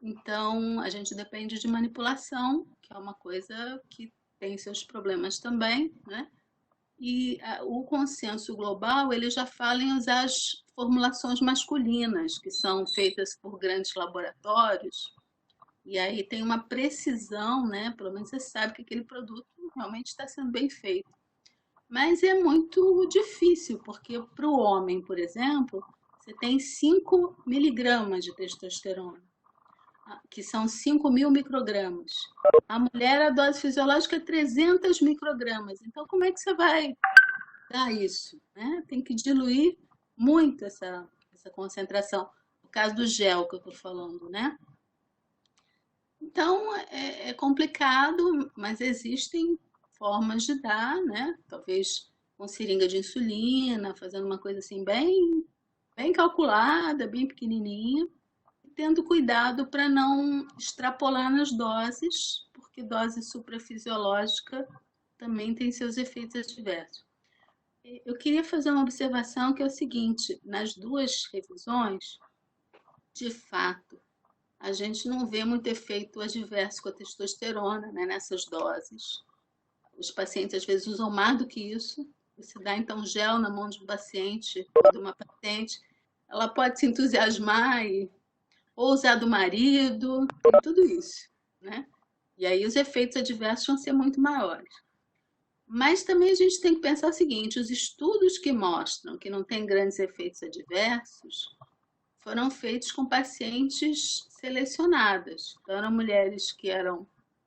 Então, a gente depende de manipulação, que é uma coisa que tem seus problemas também, né? E o consenso global, ele já fala em usar as formulações masculinas, que são feitas por grandes laboratórios, e aí tem uma precisão, né? Pelo menos você sabe que aquele produto realmente está sendo bem feito. Mas é muito difícil, porque para o homem, por exemplo, você tem 5 miligramas de testosterona, que são 5.000 microgramas. A mulher, a dose fisiológica é 300 microgramas. Então, como é que você vai dar isso? Né? Tem que diluir muito essa concentração. caso do gel que eu estou falando, né? Então, é complicado, mas existem formas de dar, né? Talvez com seringa de insulina, fazendo uma coisa assim bem calculada, bem pequenininha, tendo cuidado para não extrapolar nas doses, porque dose suprafisiológica também tem seus efeitos adversos. Eu queria fazer uma observação que é o seguinte: nas duas revisões, de fato, a gente não vê muito efeito adverso com a testosterona, né, nessas doses. Os pacientes às vezes usam mais do que isso. Você dá então gel na mão de um paciente, de uma paciente, ela pode se entusiasmar ou usar do marido, tudo isso, né? E aí os efeitos adversos vão ser muito maiores. Mas também a gente tem que pensar o seguinte: os estudos que mostram que não tem grandes efeitos adversos foram feitos com pacientes selecionadas. Então, eram mulheres que eram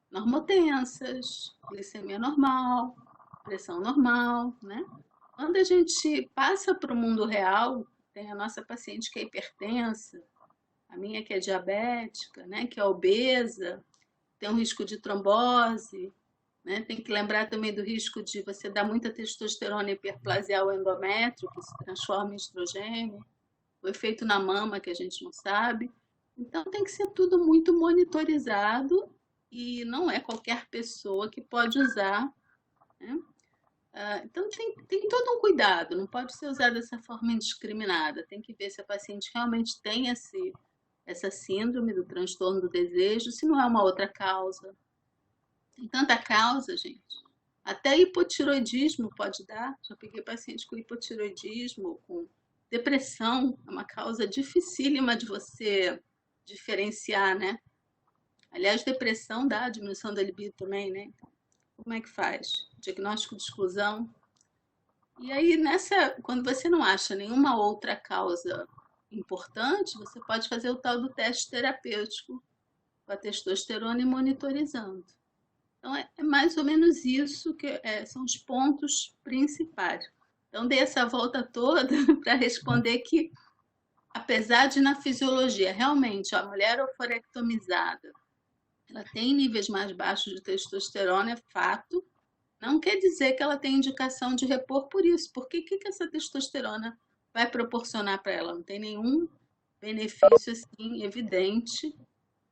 normotensas, glicemia normal, pressão normal, né? Quando a gente passa para o mundo real, tem a nossa paciente que é hipertensa, a minha que é diabética, né? Que é obesa, tem um risco de trombose, né? Tem que lembrar também do risco de você dar muita testosterona e hiperplasia ao endométrio, que se transforma em estrogênio, o efeito na mama que a gente não sabe. Então tem que ser tudo muito monitorizado e não é qualquer pessoa que pode usar, né? Então tem todo um cuidado, não pode ser usado dessa forma indiscriminada. Tem que ver se a paciente realmente tem essa síndrome do transtorno do desejo, se não é uma outra causa. Tem tanta causa, gente. Até hipotiroidismo pode dar. Já peguei paciente com hipotiroidismo, com depressão, é uma causa dificílima de você diferenciar, né? Aliás, depressão dá diminuição da libido também, né? Como é que faz? Diagnóstico de exclusão. E aí, quando você não acha nenhuma outra causa importante, você pode fazer o tal do teste terapêutico com a testosterona e monitorizando. Então, é mais ou menos isso que são os pontos principais. Então, dei essa volta toda para responder que, apesar de na fisiologia, realmente, a mulher oforectomizada, ela tem níveis mais baixos de testosterona, é fato, não quer dizer que ela tem indicação de repor por isso. Porque o que essa testosterona vai proporcionar para ela? Não tem nenhum benefício assim, evidente.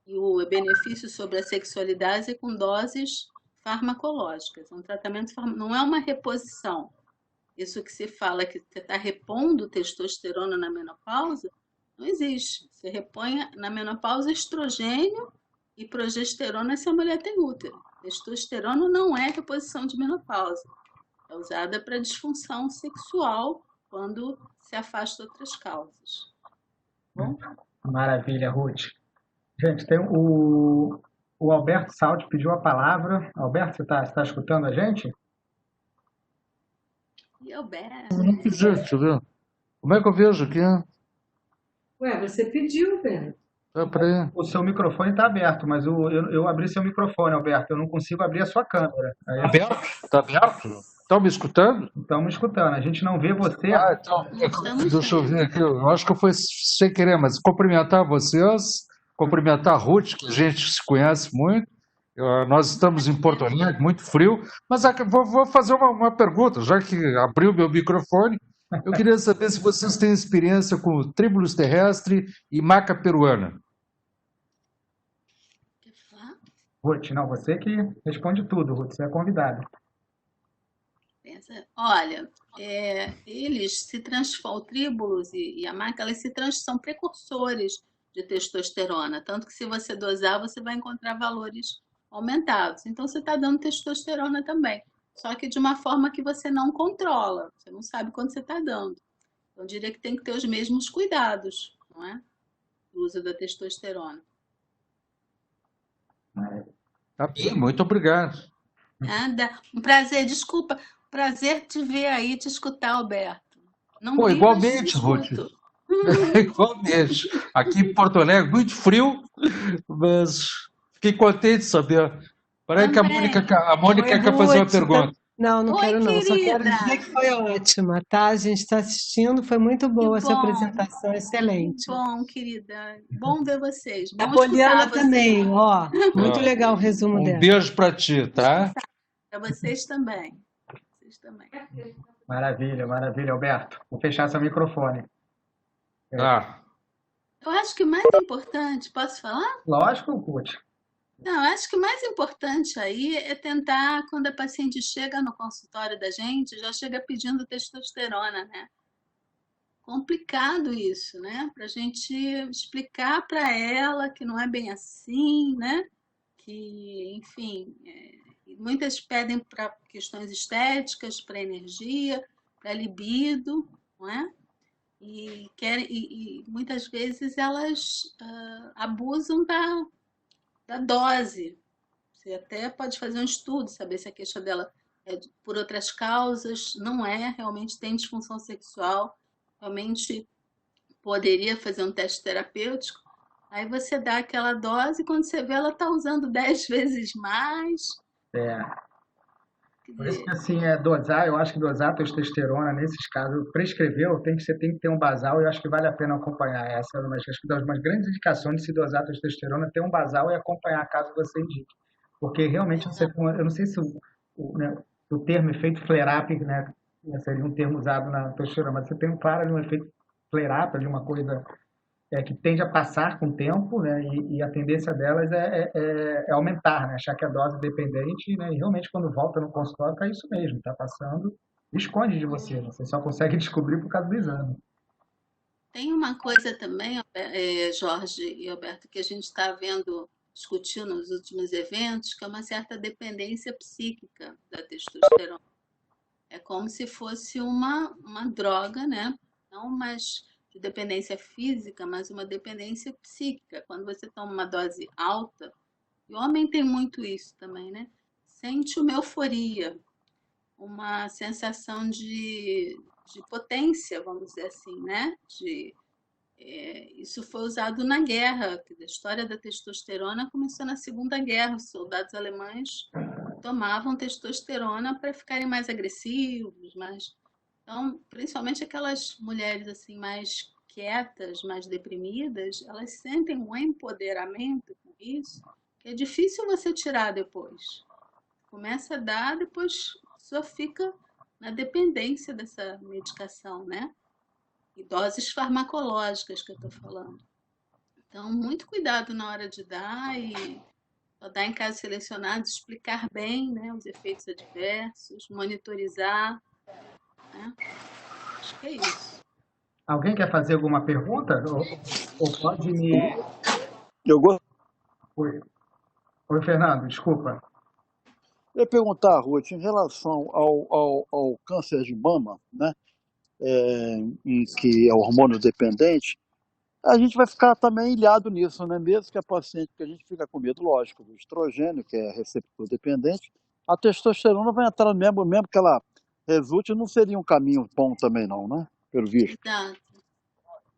E o benefício sobre a sexualidade é com doses farmacológicas. Um tratamento não é uma reposição. Isso que se fala que você está repondo testosterona na menopausa, não existe. Você repõe na menopausa estrogênio e progesterona se a mulher tem útero. Testosterona não é reposição de menopausa. É usada para disfunção sexual quando se afasta outras causas. Bom? Maravilha, Ruth. Gente, tem o Alberto Saldi pediu a palavra. Alberto, você está escutando a gente? E Alberto? Eu não pedi, deixa eu ver. Como é que eu vejo aqui? Ué, você pediu, Alberto. Peraí. O seu microfone está aberto, mas eu abri seu microfone, Alberto. Eu não consigo abrir a sua câmera. Aí, Aberto? Está aberto? Estão me escutando? estamos escutando. A gente não vê você. Então, deixa eu ver aqui. Eu acho que foi sem querer, mas cumprimentar vocês, cumprimentar a Ruth, que a gente se conhece muito. Nós estamos em Porto Alegre, muito frio, mas vou fazer uma pergunta, já que abriu meu microfone. Eu queria saber se vocês têm experiência com tríbulos terrestre e maca peruana. Ruth, não, você que responde tudo, Ruth, você é convidada. Olha, eles se transformam, o tríbulos e a maca, eles são precursores de testosterona, tanto que se você dosar, você vai encontrar valores aumentados. Então, você está dando testosterona também, só que de uma forma que você não controla, você não sabe quando você está dando. Então, eu diria que tem que ter os mesmos cuidados, não é? Do uso da testosterona. Tá bem, muito obrigado. Nada, um prazer, desculpa, prazer te ver aí, te escutar, Alberto. Não Pô, vi, mas igualmente, te Ruth. escuto. Igualmente. Aqui em Porto Alegre, muito frio, mas fiquei contente de saber. Peraí que a Também. Mônica Oi, quer fazer uma Ruth, pergunta. Não, não Oi, quero não. Só quero querida. dizer que foi ótima, tá? A gente está assistindo, foi muito Que boa essa bom, apresentação, que excelente. bom, querida. Bom ver vocês. A Bom Poliana escutar vocês. também, ó. Muito Ó, legal o resumo um dela. beijo para ti, tá? Para vocês também. Vocês também. Maravilha, maravilha, Alberto. Vou fechar seu microfone. Tá. Eu acho que o mais importante, posso falar? Lógico, Ruth. Não, eu acho que o mais importante aí é tentar, quando a paciente chega no consultório da gente, já chega pedindo testosterona, né? Complicado isso, né? Para a gente explicar para ela que não é bem assim, né? Que, enfim, muitas pedem para questões estéticas, para energia, para libido, não é? E, querem, e muitas vezes elas abusam da dose. Você até pode fazer um estudo, saber se a queixa dela é por outras causas, não é, realmente tem disfunção sexual, realmente poderia fazer um teste terapêutico. Aí você dá aquela dose e quando você vê ela está usando 10 vezes mais. Por isso que assim, dosar, eu acho que dosar a testosterona nesses casos, prescreveu, você tem que ter um basal e eu acho que vale a pena acompanhar. Essa é acho que das grandes indicações de se dosar a testosterona, ter um basal e acompanhar caso você indique. Porque realmente eu não sei se né, o termo efeito flare-up, né, seria um termo usado na testosterona, mas você tem um claro de um efeito flare-up, de uma coisa que tende a passar com o tempo, né, e a tendência delas é aumentar, né, achar que a dose é dependente, né, e realmente quando volta no consultório é isso mesmo, está passando, esconde de você, você só consegue descobrir por causa do exame. Tem uma coisa também, Jorge e Alberto, que a gente está vendo, discutindo nos últimos eventos, que é uma certa dependência psíquica da testosterona. É como se fosse uma droga, né? Não mais de dependência física, mas uma dependência psíquica. Quando você toma uma dose alta, e o homem tem muito isso também, né? Sente uma euforia, uma sensação de potência, vamos dizer assim, né? Isso foi usado na guerra. A história da testosterona começou na Segunda Guerra. Os soldados alemães tomavam testosterona para ficarem mais agressivos, então, principalmente aquelas mulheres assim mais quietas, mais deprimidas, elas sentem um empoderamento com isso que é difícil você tirar depois. Começa a dar, depois só fica na dependência dessa medicação, né? E doses farmacológicas que eu estou falando. Então, muito cuidado na hora de dar e só dar em casos selecionados, explicar bem, né, os efeitos adversos, monitorizar, né? Acho que é isso. Alguém quer fazer alguma pergunta? Ou pode me... Eu gosto Oi, Fernando, desculpa. de perguntar, Ruth, em relação ao câncer de mama, né, em que é hormônio dependente, a gente vai ficar também ilhado nisso, né? Mesmo que a paciente, que a gente fica com medo, lógico, do estrogênio, que é receptor dependente, a testosterona vai entrar mesmo que ela resulte, não seria um caminho bom também não, né? Pelo visto. Exato.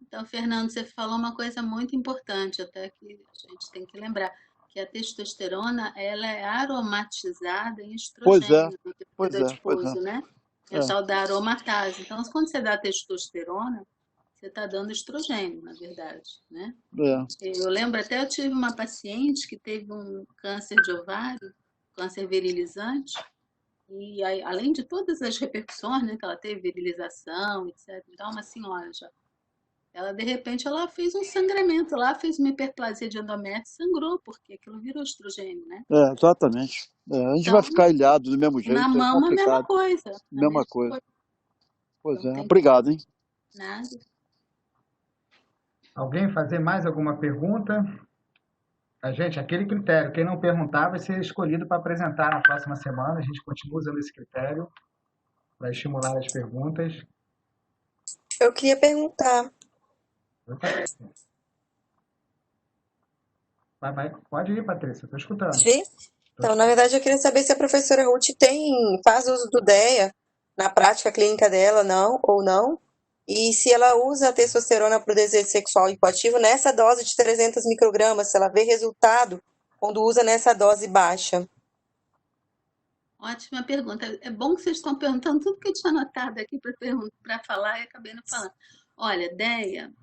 Então, Fernando, você falou uma coisa muito importante, até que a gente tem que lembrar, que a testosterona, ela é aromatizada em estrogênio, no tecido adiposo, né? É o tal da aromatase. Então, quando você dá testosterona, você está dando estrogênio, na verdade, né? Eu lembro até, eu tive uma paciente que teve um câncer de ovário, câncer virilizante, e aí, além de todas as repercussões, né, que ela teve, virilização, etc. Então, uma senhora já. Ela, de repente, ela fez um sangramento lá, fez uma hiperplasia de endométrio, sangrou, porque aquilo virou estrogênio, né? Exatamente. A gente vai ficar ilhado do mesmo jeito, na mama, é complicado. mesma coisa. Mesma coisa. Pois Então, obrigado, hein? Nada. Alguém fazer mais alguma pergunta? A gente, aquele critério, quem não perguntar vai ser escolhido para apresentar na próxima semana. A gente continua usando esse critério para estimular as perguntas. Eu queria perguntar. Vai, pode ir, Patrícia, estou escutando. Sim? Então, na verdade, eu queria saber se a professora Ruth faz uso do DEA na prática clínica dela, não, ou não, e se ela usa a testosterona para o desejo sexual hipoativo nessa dose de 300 microgramas, se ela vê resultado quando usa nessa dose baixa. Ótima pergunta. É bom que vocês estão perguntando tudo que eu tinha anotado aqui para falar e acabei não falando. Olha, DEA,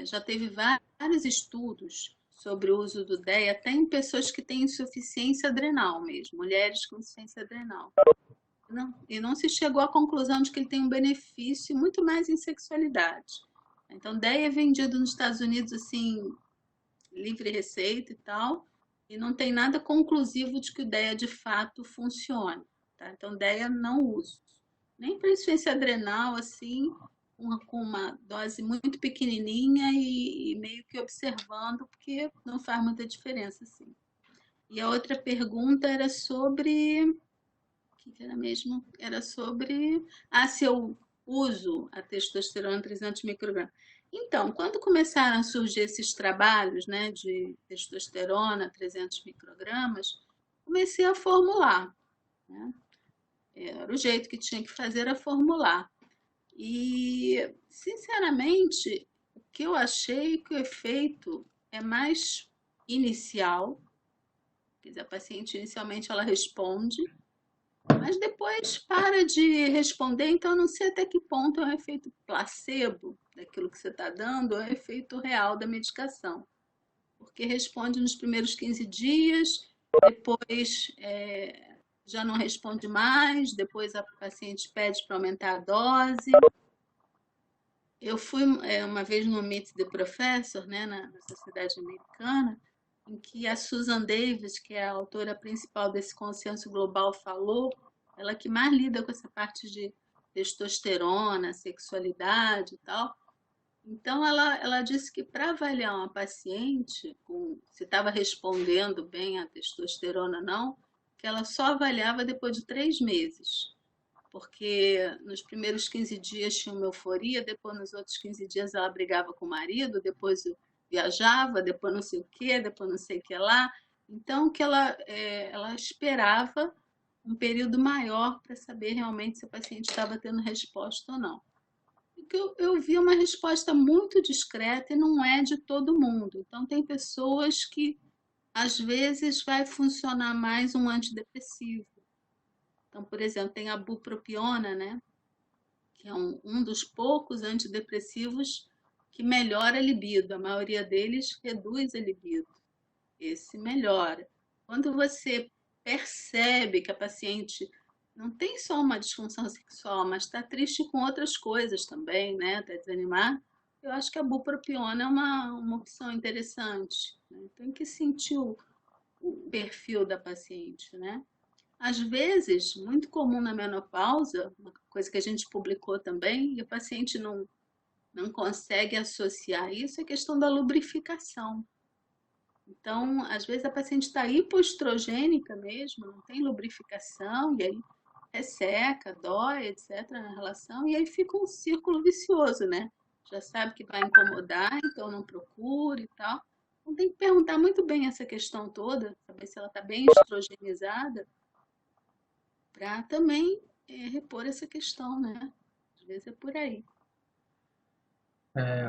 já teve vários estudos sobre o uso do DEA, até em pessoas que têm insuficiência adrenal mesmo, mulheres com insuficiência adrenal. E não se chegou à conclusão de que ele tem um benefício muito mais em sexualidade. Então, DEA é vendido nos Estados Unidos assim, livre receita e tal, e não tem nada conclusivo de que o DEA de fato funcione. Tá? Então, DEA não uso. Nem para insuficiência adrenal, assim, com uma dose muito pequenininha e meio que observando, porque não faz muita diferença, assim. E a outra pergunta era sobre... O que era mesmo? Era sobre... se eu uso a testosterona 300 microgramas. Então, quando começaram a surgir esses trabalhos, né, de testosterona 300 microgramas, comecei a formular. Né? Era o jeito que tinha que fazer, era formular. E, sinceramente, o que eu achei que o efeito é mais inicial. Quer dizer, a paciente inicialmente ela responde, mas depois para de responder, então eu não sei até que ponto é um efeito placebo daquilo que você está dando ou é um efeito real da medicação. Porque responde nos primeiros 15 dias, depois já não responde mais, depois a paciente pede para aumentar a dose. Eu fui uma vez no Meet the Professor, né, na Sociedade Americana, em que a Susan Davis, que é a autora principal desse consenso global, falou, ela que mais lida com essa parte de testosterona, sexualidade e tal. Então, ela disse que para avaliar uma paciente, se estava respondendo bem a testosterona ou não, que ela só avaliava depois de 3 meses. Porque nos primeiros 15 dias tinha uma euforia, depois nos outros 15 dias ela brigava com o marido, depois viajava, depois não sei o quê, depois não sei o que lá. Então, que ela esperava um período maior para saber realmente se o paciente estava tendo resposta ou não. Porque eu vi uma resposta muito discreta e não é de todo mundo. Então, tem pessoas que, às vezes, vai funcionar mais um antidepressivo. Então, por exemplo, tem a bupropiona, né? Que é um dos poucos antidepressivos que melhora a libido. A maioria deles reduz a libido. Esse melhora. Quando você percebe que a paciente não tem só uma disfunção sexual, mas está triste com outras coisas também, né? Está desanimada, eu acho que a bupropiona é uma opção interessante. Né? Tem que sentir o perfil da paciente, né? Às vezes, muito comum na menopausa, uma coisa que a gente publicou também, e o paciente não consegue associar isso, é a questão da lubrificação. Então, às vezes a paciente está hipoestrogênica mesmo, não tem lubrificação, e aí resseca, dói, etc. na relação, e aí fica um círculo vicioso, né? Já sabe que vai incomodar, então não procura e tal. Então tem que perguntar muito bem essa questão toda, saber se ela está bem estrogenizada, para também repor essa questão, né? Às vezes é por aí.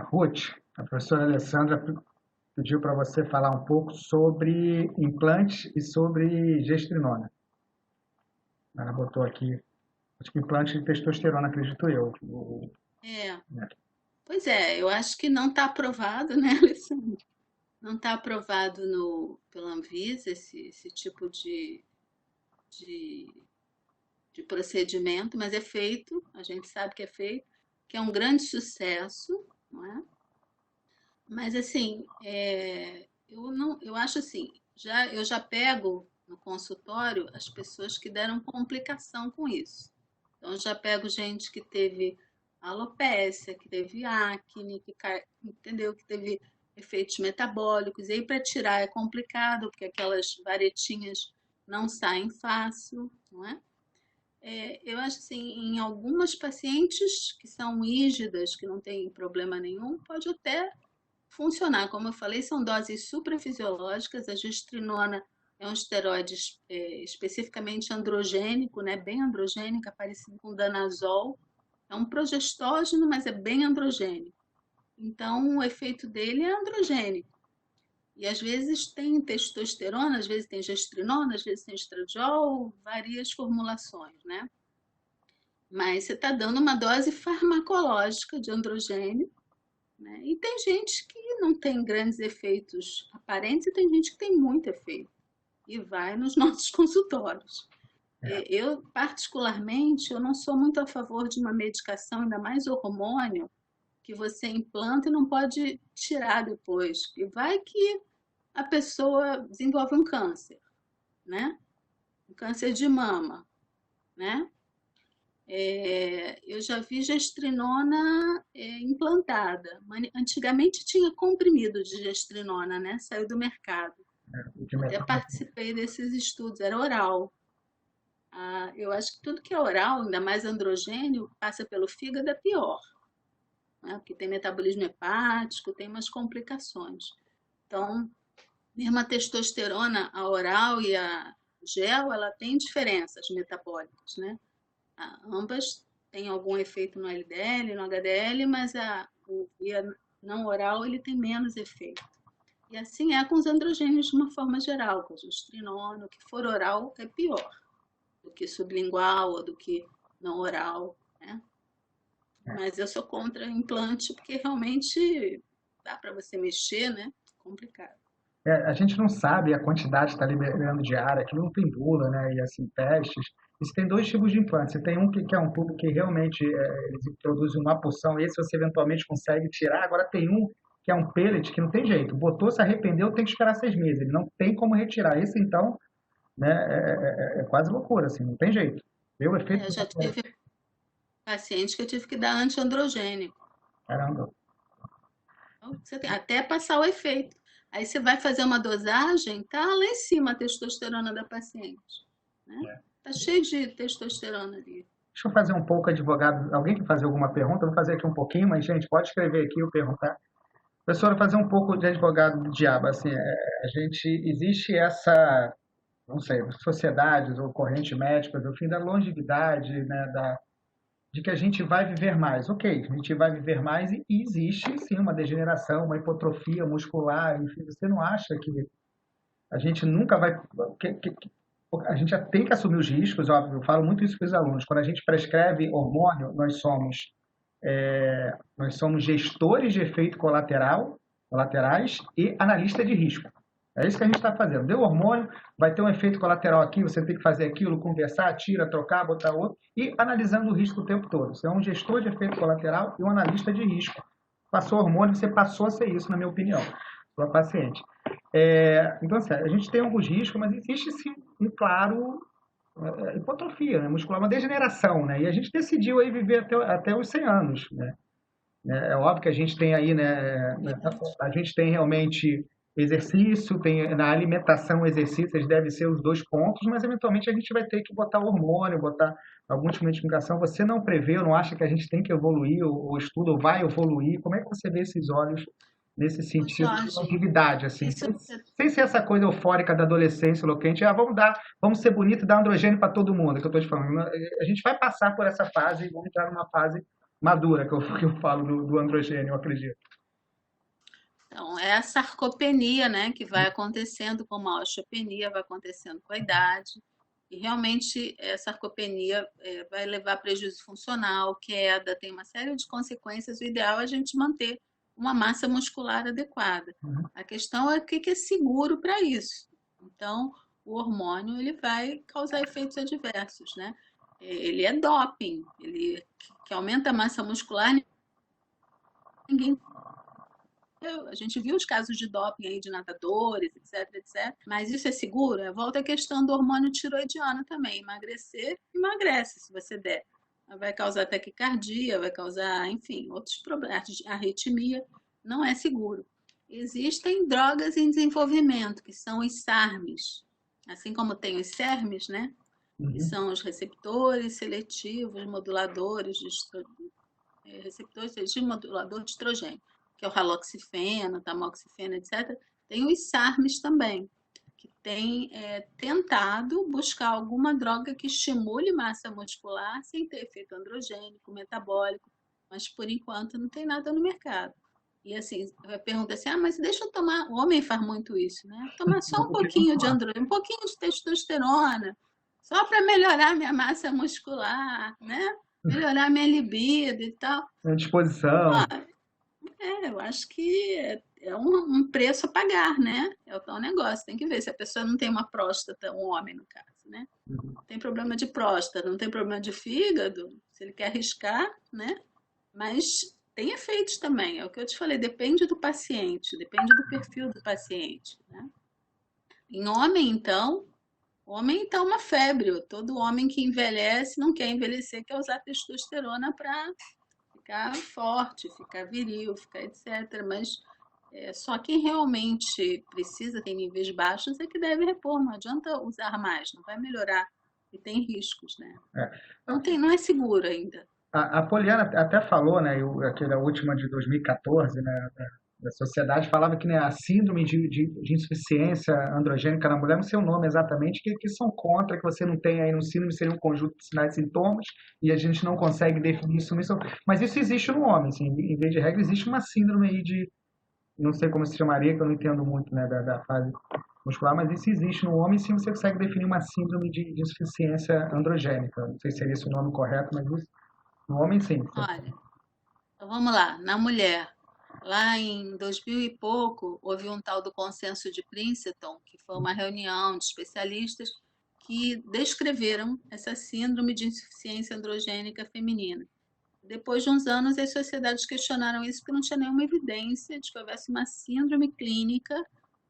Ruth, a professora Alessandra pediu para você falar um pouco sobre implantes e sobre gestrinona. Ela botou aqui, acho que implante de testosterona, acredito eu. Né? Pois é, eu acho que não está aprovado, né, Alessandra? Não está aprovado pela Anvisa esse tipo de procedimento, mas é feito, a gente sabe que é feito, que é um grande sucesso, não é? Mas assim, eu acho assim, eu já pego no consultório as pessoas que deram complicação com isso. Então, eu já pego gente que teve alopécia, que teve acne, entendeu? Que teve efeitos metabólicos. E aí, para tirar é complicado, porque aquelas varetinhas não saem fácil, não é? Eu acho assim, em algumas pacientes que são rígidas, que não tem problema nenhum, pode até funcionar. Como eu falei, são doses suprafisiológicas. A gestrinona é um esteroide especificamente androgênico, né? Bem androgênico, parecido com o danazol. É um progestógeno, mas é bem androgênico. Então, o efeito dele é androgênico. E às vezes tem testosterona, às vezes tem gestrinona, às vezes tem estradiol, várias formulações, né? Mas você está dando uma dose farmacológica de androgênio, né? E tem gente que não tem grandes efeitos aparentes e tem gente que tem muito efeito e vai nos nossos consultórios. Eu, particularmente, eu não sou muito a favor de uma medicação, ainda mais hormônio, que você implanta e não pode tirar depois. E vai que a pessoa desenvolve um câncer, né? Um câncer de mama, né? Eu já vi gestrinona implantada. Antigamente tinha comprimido de gestrinona, né? Saiu do mercado. Até participei desses estudos, era oral. Eu acho que tudo que é oral, ainda mais androgênio, passa pelo fígado é pior, né? Porque tem metabolismo hepático, tem umas complicações. Então, mesmo a testosterona, a oral e a gel, ela tem diferenças metabólicas, né? Ambas têm algum efeito no LDL, no HDL, mas o não oral ele tem menos efeito. E assim é com os androgênios de uma forma geral, com a gestrinona, o que for oral é pior do que sublingual ou do que não oral, né? Mas eu sou contra implante porque realmente dá para você mexer, né? Complicado. A gente não sabe a quantidade que está liberando de ar, aquilo não tem bula, né? E assim, testes. Você tem dois tipos de implantes. Você tem um que é um tubo que realmente eles introduzem uma porção, esse você eventualmente consegue tirar. Agora tem um que é um pellet que não tem jeito. Botou, se arrependeu, tem que esperar 6 meses. Ele não tem como retirar. Esse, então, né, é quase loucura, assim, não tem jeito. O efeito Eu já tive paciente que eu tive que dar antiandrogênico. Caramba. Então, você tem até passar o efeito. Aí você vai fazer uma dosagem, tá lá em cima a testosterona da paciente, né? Tá cheio de testosterona ali. Deixa eu fazer um pouco, advogado. Alguém quer fazer alguma pergunta? Eu vou fazer aqui um pouquinho, mas, gente, pode escrever aqui ou perguntar. Professora, fazer um pouco de advogado do diabo. Assim, existe essa, não sei, sociedades ou correntes médicas, o fim da longevidade, né, de que a gente vai viver mais. Ok, a gente vai viver mais e existe, sim, uma degeneração, uma hipotrofia muscular. Enfim, você não acha que a gente nunca vai... a gente já tem que assumir os riscos, óbvio, eu falo muito isso para os alunos. Quando a gente prescreve hormônio, nós somos gestores de efeito colaterais e analista de risco. É isso que a gente está fazendo. Deu hormônio, vai ter um efeito colateral aqui, você tem que fazer aquilo, conversar, tira, trocar, botar outro, e analisando o risco o tempo todo. Você é um gestor de efeito colateral e um analista de risco. Passou hormônio, você passou a ser isso, na minha opinião, para o paciente. Então, assim, a gente tem alguns riscos, mas existe sim um claro hipotrofia, né, muscular, uma degeneração, né? E a gente decidiu aí viver até os 100 anos, né? É óbvio que a gente tem aí, né? A gente tem realmente exercício, tem na alimentação, exercícios devem ser os 2 pontos, mas eventualmente a gente vai ter que botar hormônio, botar algum tipo de medicação. Você não prevê, não acha que a gente tem que evoluir, o estudo vai evoluir? Como é que você vê esses olhos nesse sentido de longevidade, assim, sem ser essa coisa eufórica da adolescência, louquente, vamos ser bonito e dar androgênio para todo mundo, que eu estou te falando. A gente vai passar por essa fase e vamos entrar numa fase madura, que eu falo do androgênio, eu acredito. Então, é a sarcopenia, né, que vai acontecendo como a osteopenia, vai acontecendo com a idade, e realmente a sarcopenia vai levar a prejuízo funcional, queda, tem uma série de consequências. O ideal é a gente manter uma massa muscular adequada. A questão é o que é seguro para isso. Então, o hormônio ele vai causar efeitos adversos, né? Ele é doping, ele que aumenta a massa muscular. A gente viu os casos de doping aí de nadadores, etc. Mas isso é seguro? Volta a questão do hormônio tiroidiano também. Emagrecer, emagrece se você der. Vai causar taquicardia, vai causar, enfim, outros problemas, arritmia, não é seguro. Existem drogas em desenvolvimento, que são os SARMs, assim como tem os SERMs, né? Que são os receptores seletivos, moduladores receptores seletivos, modulador de estrogênio, que é o haloxifeno, tamoxifeno, etc. Tem os SARMs também, que tem tentado buscar alguma droga que estimule massa muscular sem ter efeito androgênico, metabólico, mas por enquanto não tem nada no mercado. E assim, pergunta assim, mas deixa eu tomar, o homem faz muito isso, né? Tomar só um Porque pouquinho de androgênio, um pouquinho de testosterona, só para melhorar minha massa muscular, né? Melhorar minha libido e tal. a disposição. Eu acho que é um preço a pagar, né? É o tal negócio. Tem que ver se a pessoa não tem uma próstata, um homem no caso, né? Tem problema de próstata, não tem problema de fígado, se ele quer arriscar, né? Mas tem efeitos também. É o que eu te falei, depende do paciente, depende do perfil do paciente, né? Em homem então é uma febre. Todo homem que envelhece não quer envelhecer, quer usar testosterona para ficar forte, ficar viril, ficar etc. Mas só quem realmente precisa, tem níveis baixos, é que deve repor. Não adianta usar mais, não vai melhorar. E tem riscos, né? Não é seguro ainda. A Poliana até falou, né, aquela última de 2014, né, da sociedade, falava que, né, a síndrome de insuficiência androgênica na mulher, não sei o nome exatamente, que são contra, que você não tem aí no síndrome, seria um conjunto de sinais e sintomas, e a gente não consegue definir isso. Mas isso existe no homem, assim, em vez de regra, existe uma síndrome aí de, não sei como se chamaria, que eu não entendo muito, né, da fase muscular, mas isso existe no homem, sim, você consegue definir uma síndrome de insuficiência androgênica. Não sei se seria esse o nome correto, mas isso, no homem, sim. Olha, então vamos lá, na mulher, lá em 2000 e pouco, houve um tal do Consenso de Princeton, que foi uma reunião de especialistas que descreveram essa síndrome de insuficiência androgênica feminina. Depois de uns anos, as sociedades questionaram isso porque não tinha nenhuma evidência de que houvesse uma síndrome clínica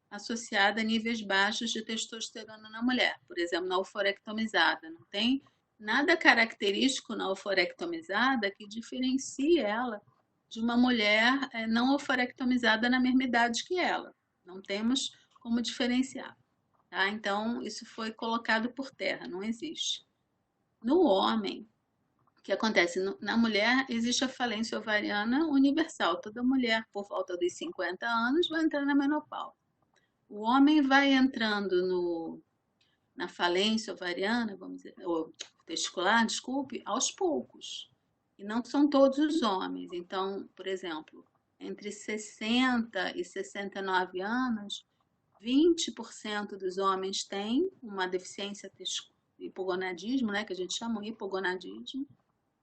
associada a níveis baixos de testosterona na mulher, por exemplo, na oforectomizada. Não tem nada característico na oforectomizada que diferencie ela de uma mulher não oforectomizada na mesma idade que ela. Não temos como diferenciar. Tá? Então, isso foi colocado por terra, não existe. No homem, o que acontece? Na mulher, existe a falência ovariana universal. Toda mulher, por volta dos 50 anos, vai entrar na menopausa. O homem vai entrando na falência ovariana, vamos dizer, ou testicular, desculpe, aos poucos. E não são todos os homens. Então, por exemplo, entre 60 e 69 anos, 20% dos homens têm uma deficiência hipogonadismo, né, que a gente chama de hipogonadismo.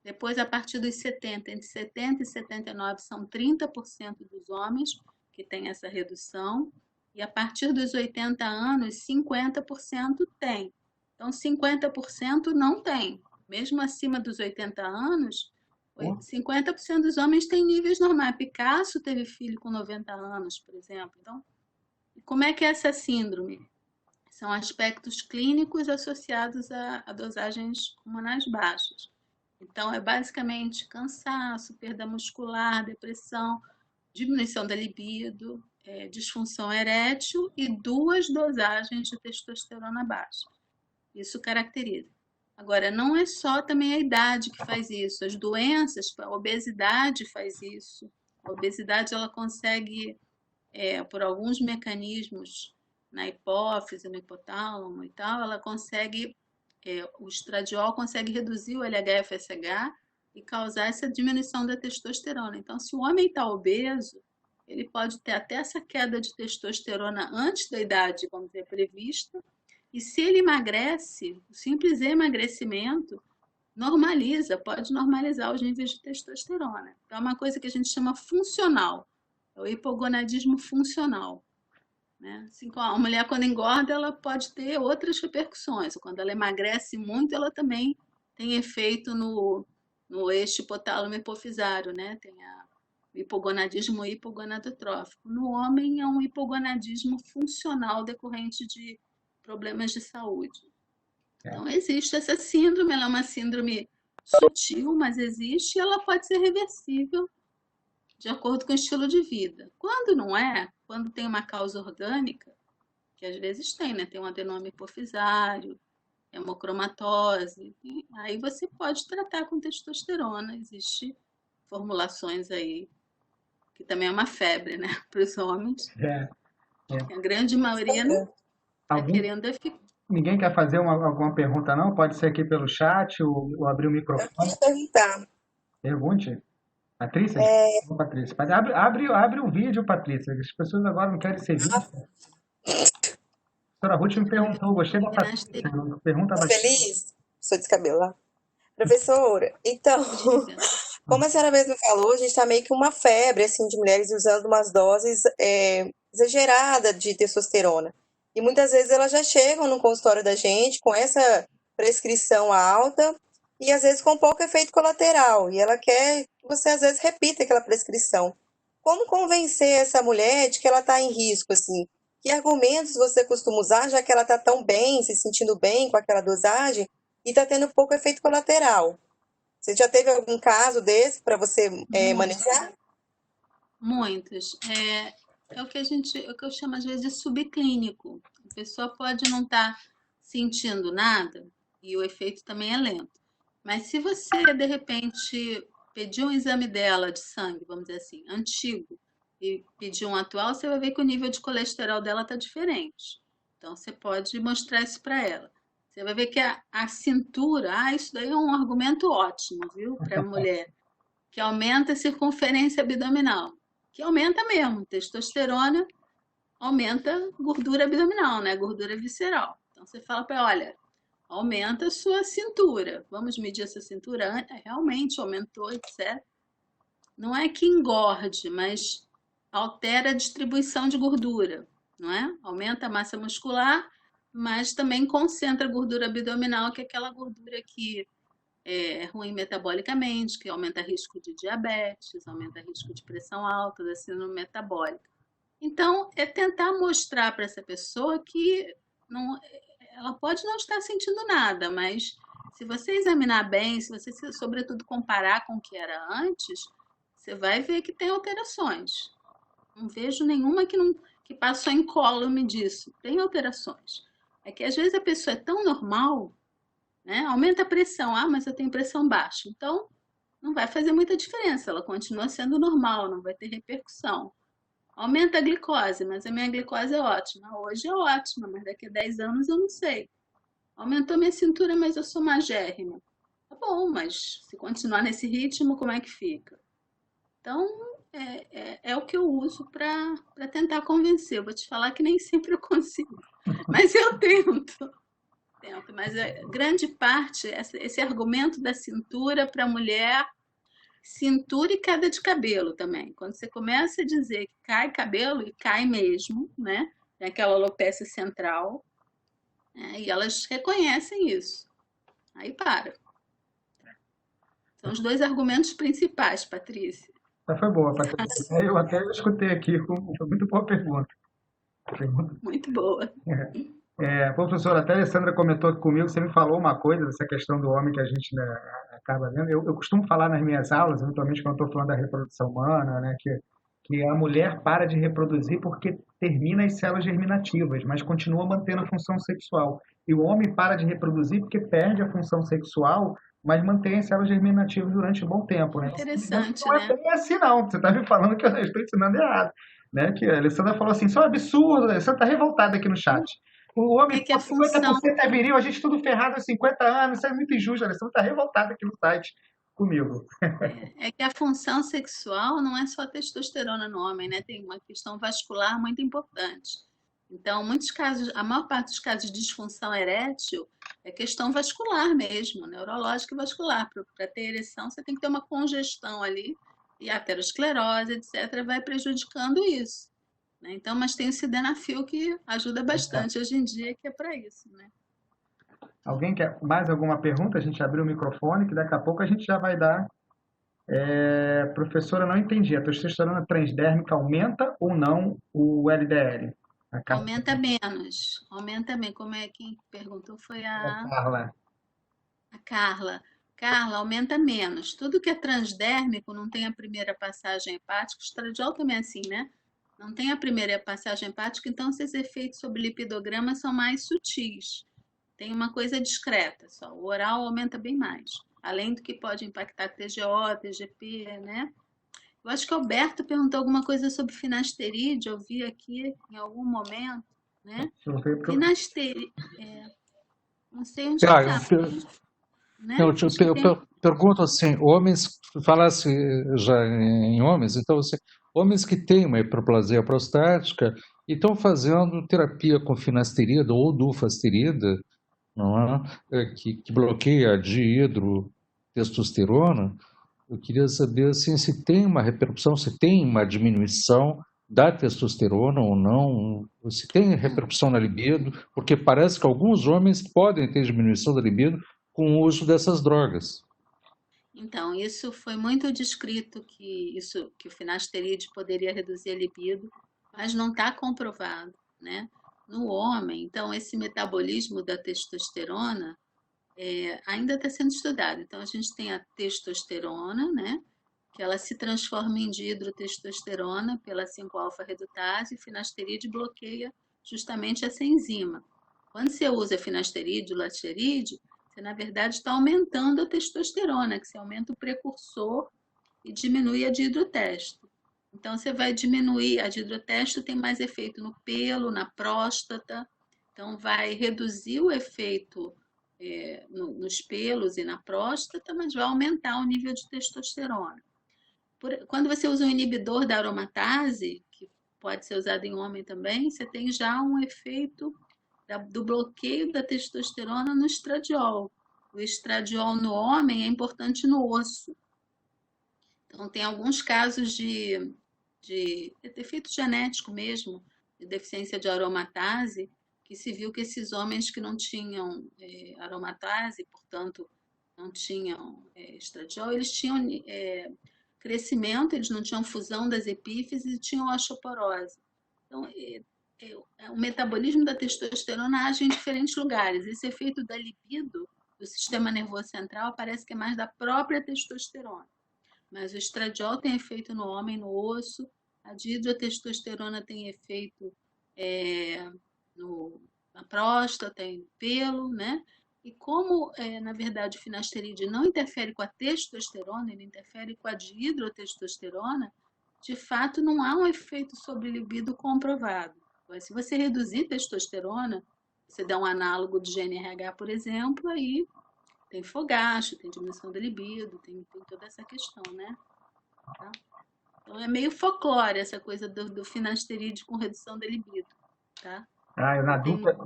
Depois, a partir dos 70, entre 70 e 79, são 30% dos homens que têm essa redução. E a partir dos 80 anos, 50% tem. Então, 50% não tem. Mesmo acima dos 80 anos, 50% dos homens têm níveis normais. Picasso teve filho com 90 anos, por exemplo. Então, como é que é essa síndrome? São aspectos clínicos associados a dosagens hormonais baixas. Então, é basicamente cansaço, perda muscular, depressão, diminuição da libido, disfunção erétil e 2 dosagens de testosterona baixa. Isso caracteriza. Agora, não é só também a idade que faz isso. As doenças, a obesidade faz isso. A obesidade, ela consegue, por alguns mecanismos na hipófise, no hipotálamo e tal, ela consegue, o estradiol consegue reduzir o LH-FSH e causar essa diminuição da testosterona. Então, se o homem está obeso, ele pode ter até essa queda de testosterona antes da idade, vamos dizer, prevista. E se ele emagrece, o simples emagrecimento pode normalizar os níveis de testosterona. Então, é uma coisa que a gente chama funcional. É o hipogonadismo funcional. Né? Assim, a mulher, quando engorda, ela pode ter outras repercussões. Quando ela emagrece muito, ela também tem efeito no eixo hipotálamo hipofisário, né? Tem o hipogonadismo hipogonadotrófico. No homem, é um hipogonadismo funcional decorrente de problemas de saúde. Então, existe essa síndrome, ela é uma síndrome sutil, mas existe, e ela pode ser reversível de acordo com o estilo de vida. Quando não é, quando tem uma causa orgânica, que às vezes tem, né? Tem um adenoma hipofisário, hemocromatose, aí você pode tratar com testosterona. Existem formulações aí, que também é uma febre, né, para os homens. A grande maioria não está querendo ficar. Ninguém quer fazer alguma pergunta, não? Pode ser aqui pelo chat ou abrir o microfone. Eu queria perguntar. Pergunte. Patrícia? Ô, Patrícia. Mas abre o vídeo, Patrícia. As pessoas agora não querem ser vistas. A professora Ruth me perguntou, gostei da Patrícia. Pergunta Tô bastante. feliz? Sou descabelar. Professora, então, Diga. como a senhora mesmo falou, a gente tá meio que uma febre, assim, de mulheres usando umas doses exageradas de testosterona. E muitas vezes elas já chegam no consultório da gente com essa prescrição alta e às vezes com pouco efeito colateral. E ela quer que você às vezes repita aquela prescrição. Como convencer essa mulher de que ela está em risco, assim? Que argumentos você costuma usar, já que ela está tão bem, se sentindo bem com aquela dosagem e está tendo pouco efeito colateral? Você já teve algum caso desse para você manejar? Muitos. É o que eu chamo às vezes de subclínico. A pessoa pode não estar sentindo nada e o efeito também é lento. Mas se você, de repente, pedir um exame dela de sangue, vamos dizer assim, antigo, e pedir um atual, você vai ver que o nível de colesterol dela está diferente. Então, você pode mostrar isso para ela. Você vai ver que a cintura, isso daí é um argumento ótimo, viu, para a mulher, que aumenta a circunferência abdominal, que aumenta mesmo. Testosterona aumenta gordura abdominal, né? Gordura visceral. Então, você fala para ela, olha, aumenta a sua cintura. Vamos medir essa cintura? Realmente aumentou, etc. Não é que engorde, mas altera a distribuição de gordura, não é? Aumenta a massa muscular, mas também concentra a gordura abdominal, que é aquela gordura que é ruim metabolicamente, que aumenta risco de diabetes, aumenta risco de pressão alta, da síndrome metabólica. Então, é tentar mostrar para essa pessoa que não, ela pode não estar sentindo nada, mas se você examinar bem, se você, sobretudo, comparar com o que era antes, você vai ver que tem alterações. Não vejo nenhuma que passou incólume disso. Tem alterações. É que às vezes a pessoa é tão normal, né? Aumenta a pressão. Mas eu tenho pressão baixa. Então, não vai fazer muita diferença. Ela continua sendo normal, não vai ter repercussão. Aumenta a glicose, mas a minha glicose é ótima. Hoje é ótima, mas daqui a 10 anos eu não sei. Aumentou minha cintura, mas eu sou magérrima. Tá bom, mas se continuar nesse ritmo, como é que fica? Então, é o que eu uso para tentar convencer. Eu vou te falar que nem sempre eu consigo, mas eu tento. Mas grande parte, esse argumento da cintura para a mulher, cintura e queda de cabelo também. Quando você começa a dizer que cai cabelo, e cai mesmo, né? Tem aquela alopecia central, e elas reconhecem isso. Aí para. São os 2 argumentos principais, Patrícia. Foi boa, Patrícia. Eu até escutei aqui, foi muito boa pergunta. Muito boa. Professora, até a Alessandra comentou aqui comigo, você me falou uma coisa dessa questão do homem que a gente, né, acaba vendo. Eu costumo falar nas minhas aulas, eventualmente quando estou falando da reprodução humana, né, que a mulher para de reproduzir porque termina as células germinativas, mas continua mantendo a função sexual. E o homem para de reproduzir porque perde a função sexual, mas mantém as células germinativas durante um bom tempo. Né? Interessante, não né? É bem assim, não. Você está me falando que eu estou ensinando errado. Né? Que a Alessandra falou assim, isso é um absurdo, a Alessandra está revoltada aqui no chat. O homem que a 50% é viril, a gente tudo ferrado há 50 anos, isso é muito injusto, a Alessandra está revoltada aqui no site comigo. É que a função sexual não é só testosterona no homem, né? Tem uma questão vascular muito importante. Então, muitos casos, a maior parte dos casos de disfunção erétil é questão vascular mesmo, neurológica e vascular. Para ter ereção, você tem que ter uma congestão ali, e a aterosclerose, etc., vai prejudicando isso. Né? Então, mas tem o sildenafil que ajuda bastante hoje em dia, que é para isso, né? Alguém quer mais alguma pergunta? A gente abriu o microfone, que daqui a pouco a gente já vai dar. Professora, não entendi. A testosterona transdérmica aumenta ou não o LDL? Aumenta menos. Aumenta menos. Como é quem perguntou? Foi a Carla. A Carla. Carla, aumenta menos. Tudo que é transdérmico não tem a primeira passagem hepática. O estradiol também é assim, né? Não tem a primeira passagem hepática, então esses efeitos sobre lipidograma são mais sutis. Tem uma coisa discreta só. O oral aumenta bem mais. Além do que pode impactar TGO, TGP, né? Eu acho que o Alberto perguntou alguma coisa sobre finasteride. Eu vi aqui em algum momento, né? Finasteride. Não sei onde está. Né? pergunto assim, homens, falasse já em homens, então você, homens que têm uma hiperplasia prostática e estão fazendo terapia com finasterida ou dufasterida, não é? Que bloqueia a dihidrotestosterona. Eu queria saber assim, se tem uma repercussão, se tem uma diminuição da testosterona ou não, se tem repercussão na libido, porque parece que alguns homens podem ter diminuição da libido com o uso dessas drogas. Então, isso foi muito descrito que o finasteride poderia reduzir a libido, mas não está comprovado, né? No homem, então, esse metabolismo da testosterona ainda está sendo estudado. Então, a gente tem a testosterona, né? Que ela se transforma em dihidrotestosterona pela 5-alfa-redutase, e finasteride bloqueia justamente essa enzima. Quando você usa finasteride, o lateride, você, na verdade, está aumentando a testosterona, que você aumenta o precursor e diminui a dihidrotesto. Então, você vai diminuir, a dihidrotesto tem mais efeito no pelo, na próstata, então vai reduzir o efeito nos pelos e na próstata, mas vai aumentar o nível de testosterona. Quando você usa um inibidor da aromatase, que pode ser usado em homem também, você tem já um efeito do bloqueio da testosterona no estradiol. O estradiol no homem é importante no osso. Então, tem alguns casos de defeito genético mesmo, de deficiência de aromatase, que se viu que esses homens que não tinham aromatase, portanto, não tinham estradiol, eles tinham crescimento, eles não tinham fusão das epífises e tinham osteoporose. Então, o metabolismo da testosterona age em diferentes lugares. Esse efeito da libido do sistema nervoso central parece que é mais da própria testosterona. Mas o estradiol tem efeito no homem, no osso, a dihidrotestosterona tem efeito na próstata, no pelo, né? E como, na verdade, o finasteride não interfere com a testosterona, ele interfere com a dihidrotestosterona, de fato não há um efeito sobre libido comprovado. Mas se você reduzir testosterona, você dá um análogo de GNRH, por exemplo, aí tem fogacho, tem diminuição da libido, tem toda essa questão, né? Tá? Então é meio folclore essa coisa do finasteride com redução da libido, tá? Eu, na dúvida,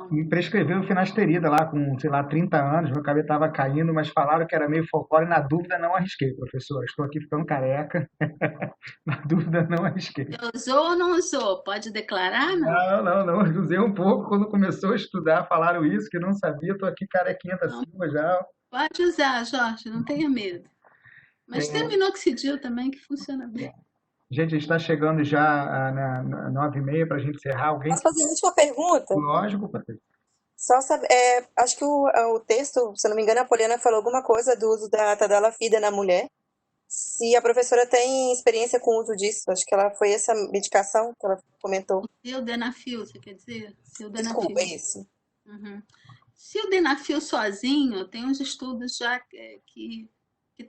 me prescreveu finasterida lá com, sei lá, 30 anos, meu cabelo estava caindo, mas falaram que era meio folclore, na dúvida não arrisquei, professor. Estou aqui ficando careca, na dúvida não arrisquei. Você usou ou não usou? Pode declarar, não? Não, usei um pouco, quando começou a estudar, falaram isso, que não sabia, estou aqui carequinha da cima já. Pode usar, Jorge, não tenha medo. Mas tem o minoxidil também, que funciona bem. Gente, a gente está chegando já na 9h30 para a gente encerrar. Alguém? Posso fazer a última pergunta? Lógico, Patrícia. Só saber, acho que o texto, se eu não me engano, a Poliana falou alguma coisa do uso da tadalafila na mulher. Se a professora tem experiência com o uso disso, acho que foi essa medicação que ela comentou. Sildenafil, você quer dizer? Desculpa, é isso. Uhum. Sildenafil sozinho, tem uns estudos já que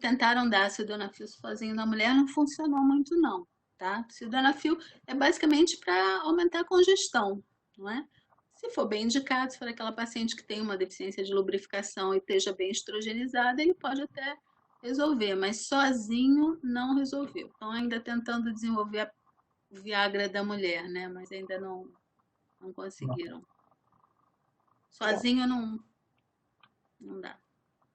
tentaram dar sildenafil sozinho na mulher, não funcionou muito não, tá? Sildenafil é basicamente para aumentar a congestão, não é? Se for bem indicado, se for aquela paciente que tem uma deficiência de lubrificação e esteja bem estrogenizada, ele pode até resolver, mas sozinho não resolveu. Então, ainda tentando desenvolver o Viagra da mulher, né? Mas ainda não conseguiram. Sozinho não dá.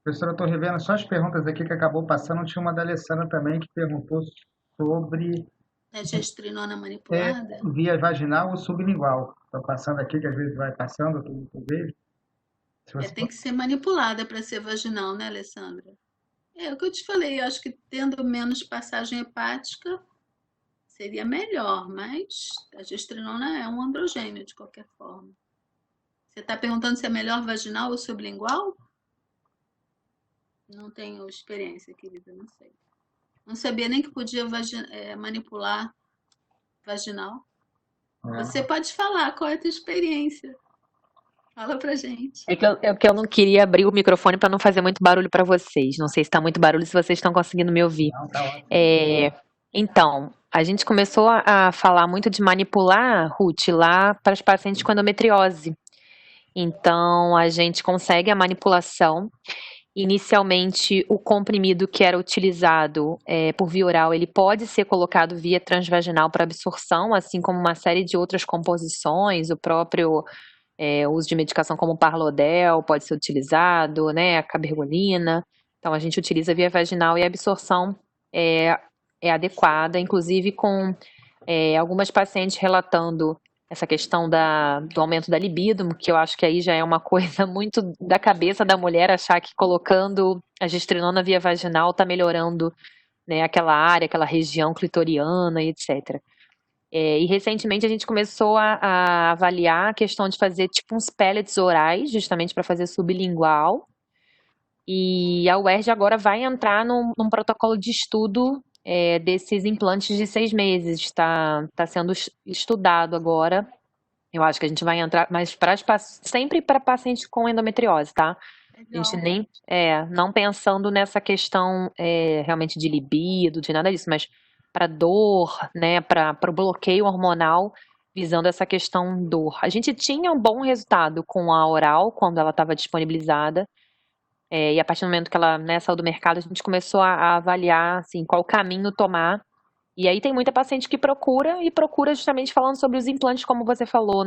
Professora, eu estou revendo só as perguntas aqui que acabou passando. Tinha uma da Alessandra também que perguntou sobre a gestrinona manipulada? Via vaginal ou sublingual. Estou passando aqui, que às vezes vai passando, eu vejo. Tem que ser manipulada para ser vaginal, né, Alessandra? É o que eu te falei, eu acho que tendo menos passagem hepática seria melhor, mas a gestrinona é um androgênio de qualquer forma. Você está perguntando se é melhor vaginal ou sublingual? Não tenho experiência, querida, não sei. Não sabia nem que podia manipular vaginal. Você pode falar qual é a tua experiência. Fala pra gente. É que eu não queria abrir o microfone para não fazer muito barulho para vocês. Não sei se está muito barulho, se vocês estão conseguindo me ouvir. Não, tá ótimo. Então, a gente começou a falar muito de manipular, Ruth, lá para os pacientes com endometriose. Então, a gente consegue a manipulação Inicialmente, o comprimido que era utilizado por via oral, ele pode ser colocado via transvaginal para absorção, assim como uma série de outras composições, o próprio uso de medicação como o Parlodel pode ser utilizado, né, a cabergolina. Então, a gente utiliza via vaginal e a absorção é adequada, inclusive com algumas pacientes relatando essa questão do aumento da libido, que eu acho que aí já é uma coisa muito da cabeça da mulher achar que colocando a gestrinona via vaginal está melhorando, né, aquela área, aquela região clitoriana e etc. E recentemente a gente começou a avaliar a questão de fazer tipo uns pellets orais, justamente para fazer sublingual. E a UERJ agora vai entrar num protocolo de estudo desses implantes de 6 meses. Está sendo estudado agora. Eu acho que a gente vai entrar, mas sempre para pacientes com endometriose, tá? A gente não pensando nessa questão realmente de libido, de nada disso, mas para dor, né, para o bloqueio hormonal, visando essa questão dor. A gente tinha um bom resultado com a oral, quando ela estava disponibilizada, e a partir do momento que ela, né, saiu do mercado, a gente começou a avaliar assim, qual caminho tomar. E aí tem muita paciente que procura justamente falando sobre os implantes, como você falou,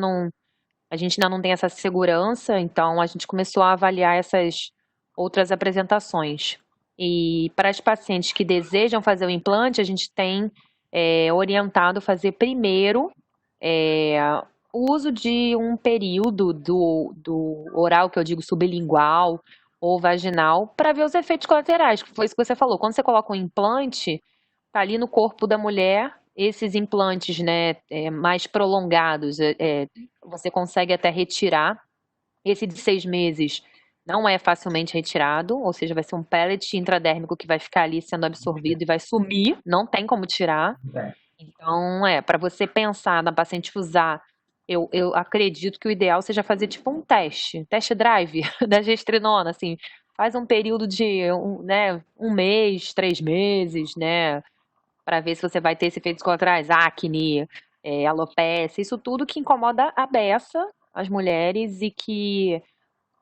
a gente ainda não tem essa segurança, então a gente começou a avaliar essas outras apresentações. E para as pacientes que desejam fazer o implante, a gente tem orientado fazer primeiro o uso de um período do oral, que eu digo sublingual ou vaginal, para ver os efeitos colaterais, que foi isso que você falou. Quando você coloca um implante, tá ali no corpo da mulher, esses implantes, né, mais prolongados, você consegue até retirar. Esse de 6 meses não é facilmente retirado, ou seja, vai ser um pellet intradérmico que vai ficar ali sendo absorvido e vai sumir, não tem como tirar. Então, para você pensar na paciente usar, eu acredito que o ideal seja fazer tipo um test drive da gestrinona, assim, faz um período de um mês, 3 meses, né, para ver se você vai ter esse efeitos colaterais, acne, alopecia, isso tudo que incomoda a beça, as mulheres, e que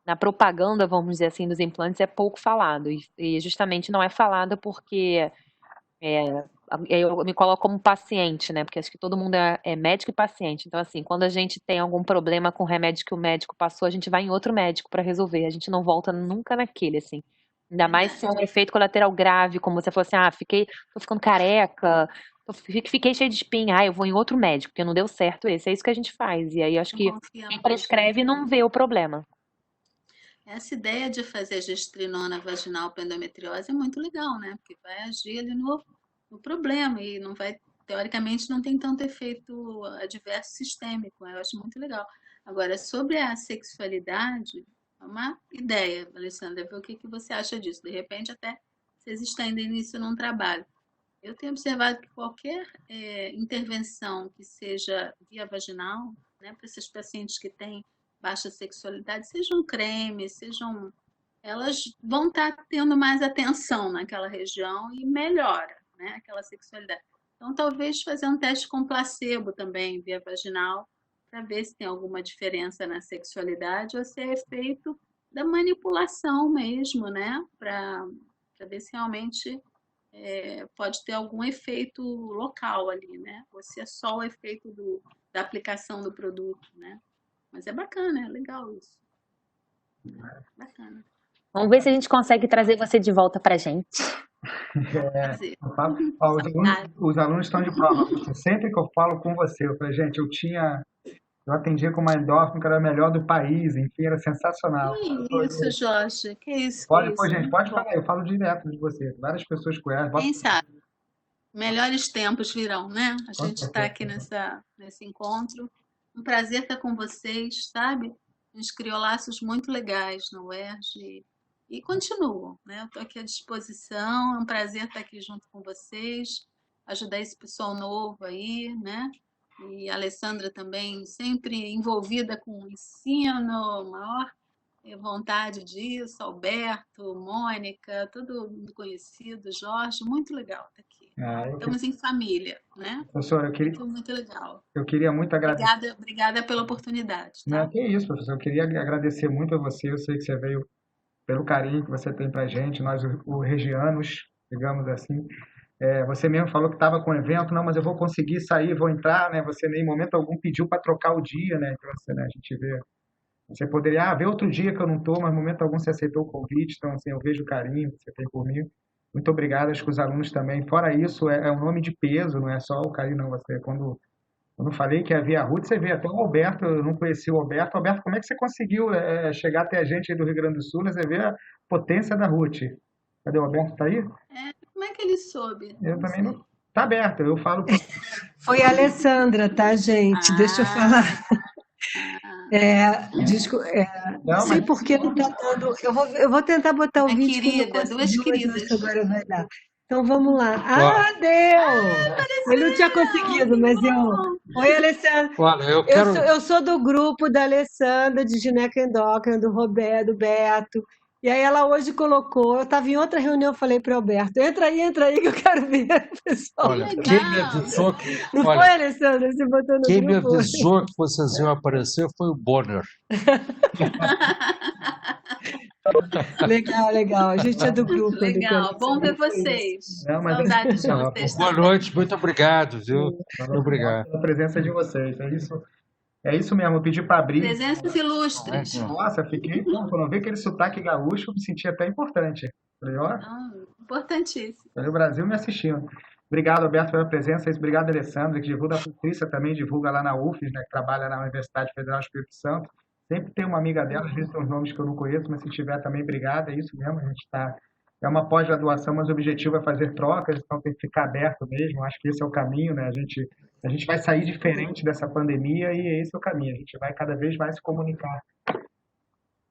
na propaganda, vamos dizer assim, dos implantes é pouco falado. E justamente não é falado porque eu me coloco como paciente, né? Porque acho que todo mundo é médico e paciente. Então, assim, quando a gente tem algum problema com o remédio que o médico passou, a gente vai em outro médico para resolver. A gente não volta nunca naquele, assim. Ainda mais se é um efeito colateral grave, como você falou assim, tô ficando careca, fiquei cheio de espinha, eu vou em outro médico, porque não deu certo esse. É isso que a gente faz. E aí acho que quem prescreve não vê o problema. Essa ideia de fazer gestrinona vaginal para endometriose é muito legal, né? Porque vai agir ali no problema e não vai, teoricamente, não tem tanto efeito adverso sistêmico. Eu acho muito legal. Agora, sobre a sexualidade, é uma ideia, Alessandra, ver o que você acha disso. De repente, até vocês estendem isso num trabalho. Eu tenho observado que qualquer intervenção que seja via vaginal, né, para esses pacientes que têm baixa sexualidade, sejam cremes, elas vão estar tendo mais atenção naquela região e melhora, né, aquela sexualidade. Então, talvez fazer um teste com placebo também, via vaginal, para ver se tem alguma diferença na sexualidade ou se é efeito da manipulação mesmo, né, para ver se realmente pode ter algum efeito local ali, né, ou se é só o efeito da aplicação do produto, né. Mas é bacana, é legal isso. Bacana. Vamos ver se a gente consegue trazer você de volta pra gente. Os alunos estão de prova. Sempre que eu falo com você, eu falei, gente, eu atendia com uma endócrina que era a melhor do país, enfim, era sensacional. Que isso, Jorge? Que isso? Gente, pode falar, eu falo direto de você. Várias pessoas conhecem. Quem sabe? Melhores tempos virão, né? A gente está aqui nesse encontro. Um prazer estar com vocês, sabe? A gente criou laços muito legais na UERJ e continuam, né? Eu estou aqui à disposição, é um prazer estar aqui junto com vocês, ajudar esse pessoal novo aí, né? E a Alessandra também sempre envolvida com o ensino, maior vontade disso, Alberto, Mônica, todo mundo conhecido, Jorge, muito legal estar aqui. Estamos em família, né? Professora, muito legal. Eu queria muito agradecer. Obrigada pela oportunidade. Tá? Não, que isso, professor. Eu queria agradecer muito a você. Eu sei que você veio pelo carinho que você tem pra gente, nós, os regianos, digamos assim. Você mesmo falou que estava com evento, não, mas eu vou conseguir sair, vou entrar, né? Você nem em momento algum pediu para trocar o dia, né? Então, assim, né, a gente vê. Você poderia, ver outro dia que eu não estou, mas no momento algum você aceitou o convite, então, assim, eu vejo o carinho que você tem por mim. Muito obrigado, acho que os alunos também. Fora isso, é um nome de peso, não é só o carinho, não. Você, quando eu falei que havia a Ruth, você vê até o Alberto, eu não conheci o Alberto. Alberto, como é que você conseguiu chegar até a gente aí do Rio Grande do Sul, né? Você vê a potência da Ruth. Cadê o Alberto? Tá aí? Como é que ele soube? Eu Não também sei. não. Tá aberto, eu falo. Foi a Alessandra, tá, gente? Deixa eu falar. Não Não, sei mas por que não está dando. Eu vou tentar botar o A vídeo que eu não querida, duas consegui, mas eu queridas. acho que agora vai dar. Então vamos lá. Ó, Deu! Eu não tinha conseguido, mas eu. Oi, Alessandra. olha, eu quero. Eu sou do grupo da Alessandra, de gineco-endócrina, do Roberto, do Beto. E aí ela hoje colocou, eu estava em outra reunião, eu falei para o Alberto, entra aí que eu quero ver o pessoal. Olha, Legal. quem me avisou que. Não foi, Olha, Alessandra? Você botou no quem me grupo? avisou que vocês iam aparecer foi o Bonner. Legal. A gente é do grupo. Legal, bom ver vocês. Não, mas Saudades de não, vocês Boa também. noite, muito obrigado, viu? Muito obrigado. pela presença de vocês. É isso mesmo, eu pedi para abrir. Presenças ilustres. Nossa, fiquei, quando eu vi aquele sotaque gaúcho, eu me senti até importante. Falei, ó, Importantíssimo. olha o Brasil me assistindo. Obrigado, Alberto, pela presença. Obrigado, Alessandra, que divulga. A Patrícia também divulga lá na UFES, né, que trabalha na Universidade Federal do Espírito Santo. Sempre tem uma amiga dela, às vezes tem uns nomes que eu não conheço, mas se tiver também, obrigado. É isso mesmo, a gente está... É uma pós-graduação, mas o objetivo é fazer trocas, então tem que ficar aberto mesmo. Acho que esse é o caminho, né? A gente vai sair diferente dessa pandemia e esse é o caminho. A gente vai cada vez mais se comunicar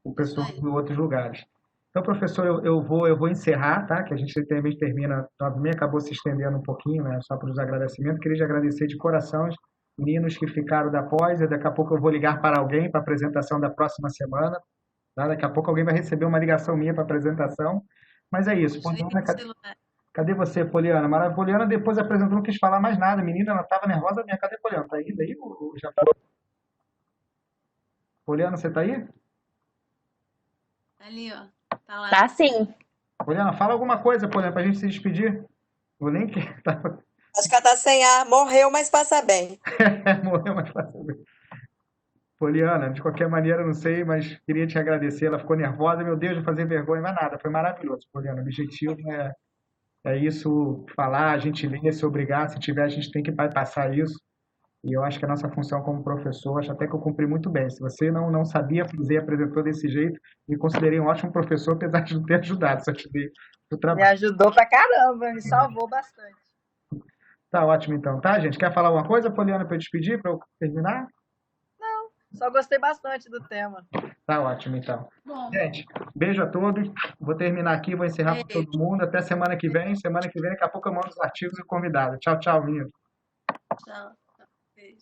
com pessoas de outros lugares. Então, professor, eu vou encerrar, tá? Que a gente também termina, também acabou se estendendo um pouquinho, né? Só para os agradecimentos. Queria agradecer de coração os meninos que ficaram da pós. Daqui a pouco eu vou ligar para alguém para a apresentação da próxima semana. Tá? Daqui a pouco alguém vai receber uma ligação minha para a apresentação. Mas é isso. Poliana, cadê você, Poliana? Maravilha. Poliana depois apresentou, não quis falar mais nada. Menina, ela estava nervosa mesmo. Cadê Poliana? Tá aí daí ou já tá? Poliana, você tá aí? Ali, ó. Tá lá. Tá sim. Poliana, fala alguma coisa, Poliana, pra gente se despedir. Vou nem que... Acho que ela tá sem ar. Morreu, mas passa bem. Morreu, mas passa bem. Poliana, de qualquer maneira, não sei, mas queria te agradecer. Ela ficou nervosa, meu Deus, de fazer vergonha, mas nada, foi maravilhoso, Poliana. O objetivo é isso, falar, a gente ler, se obrigar, se tiver, a gente tem que passar isso. E eu acho que a nossa função como professor, acho até que eu cumpri muito bem. Se você não sabia fazer, apresentou desse jeito, me considerei um ótimo professor, apesar de não ter ajudado, só te dei o Me trabalho. ajudou pra caramba, me salvou bastante. Tá ótimo então, tá, gente? Quer falar alguma coisa, Poliana, para eu despedir, para eu terminar? Só gostei bastante do tema. Tá ótimo, então. Bom, Gente, beijo a todos. Vou terminar aqui, vou encerrar para todo mundo. Até semana que vem. Semana que vem, daqui a pouco eu mando os artigos e o convidado. Tchau, tchau, menino. tchau. Beijo.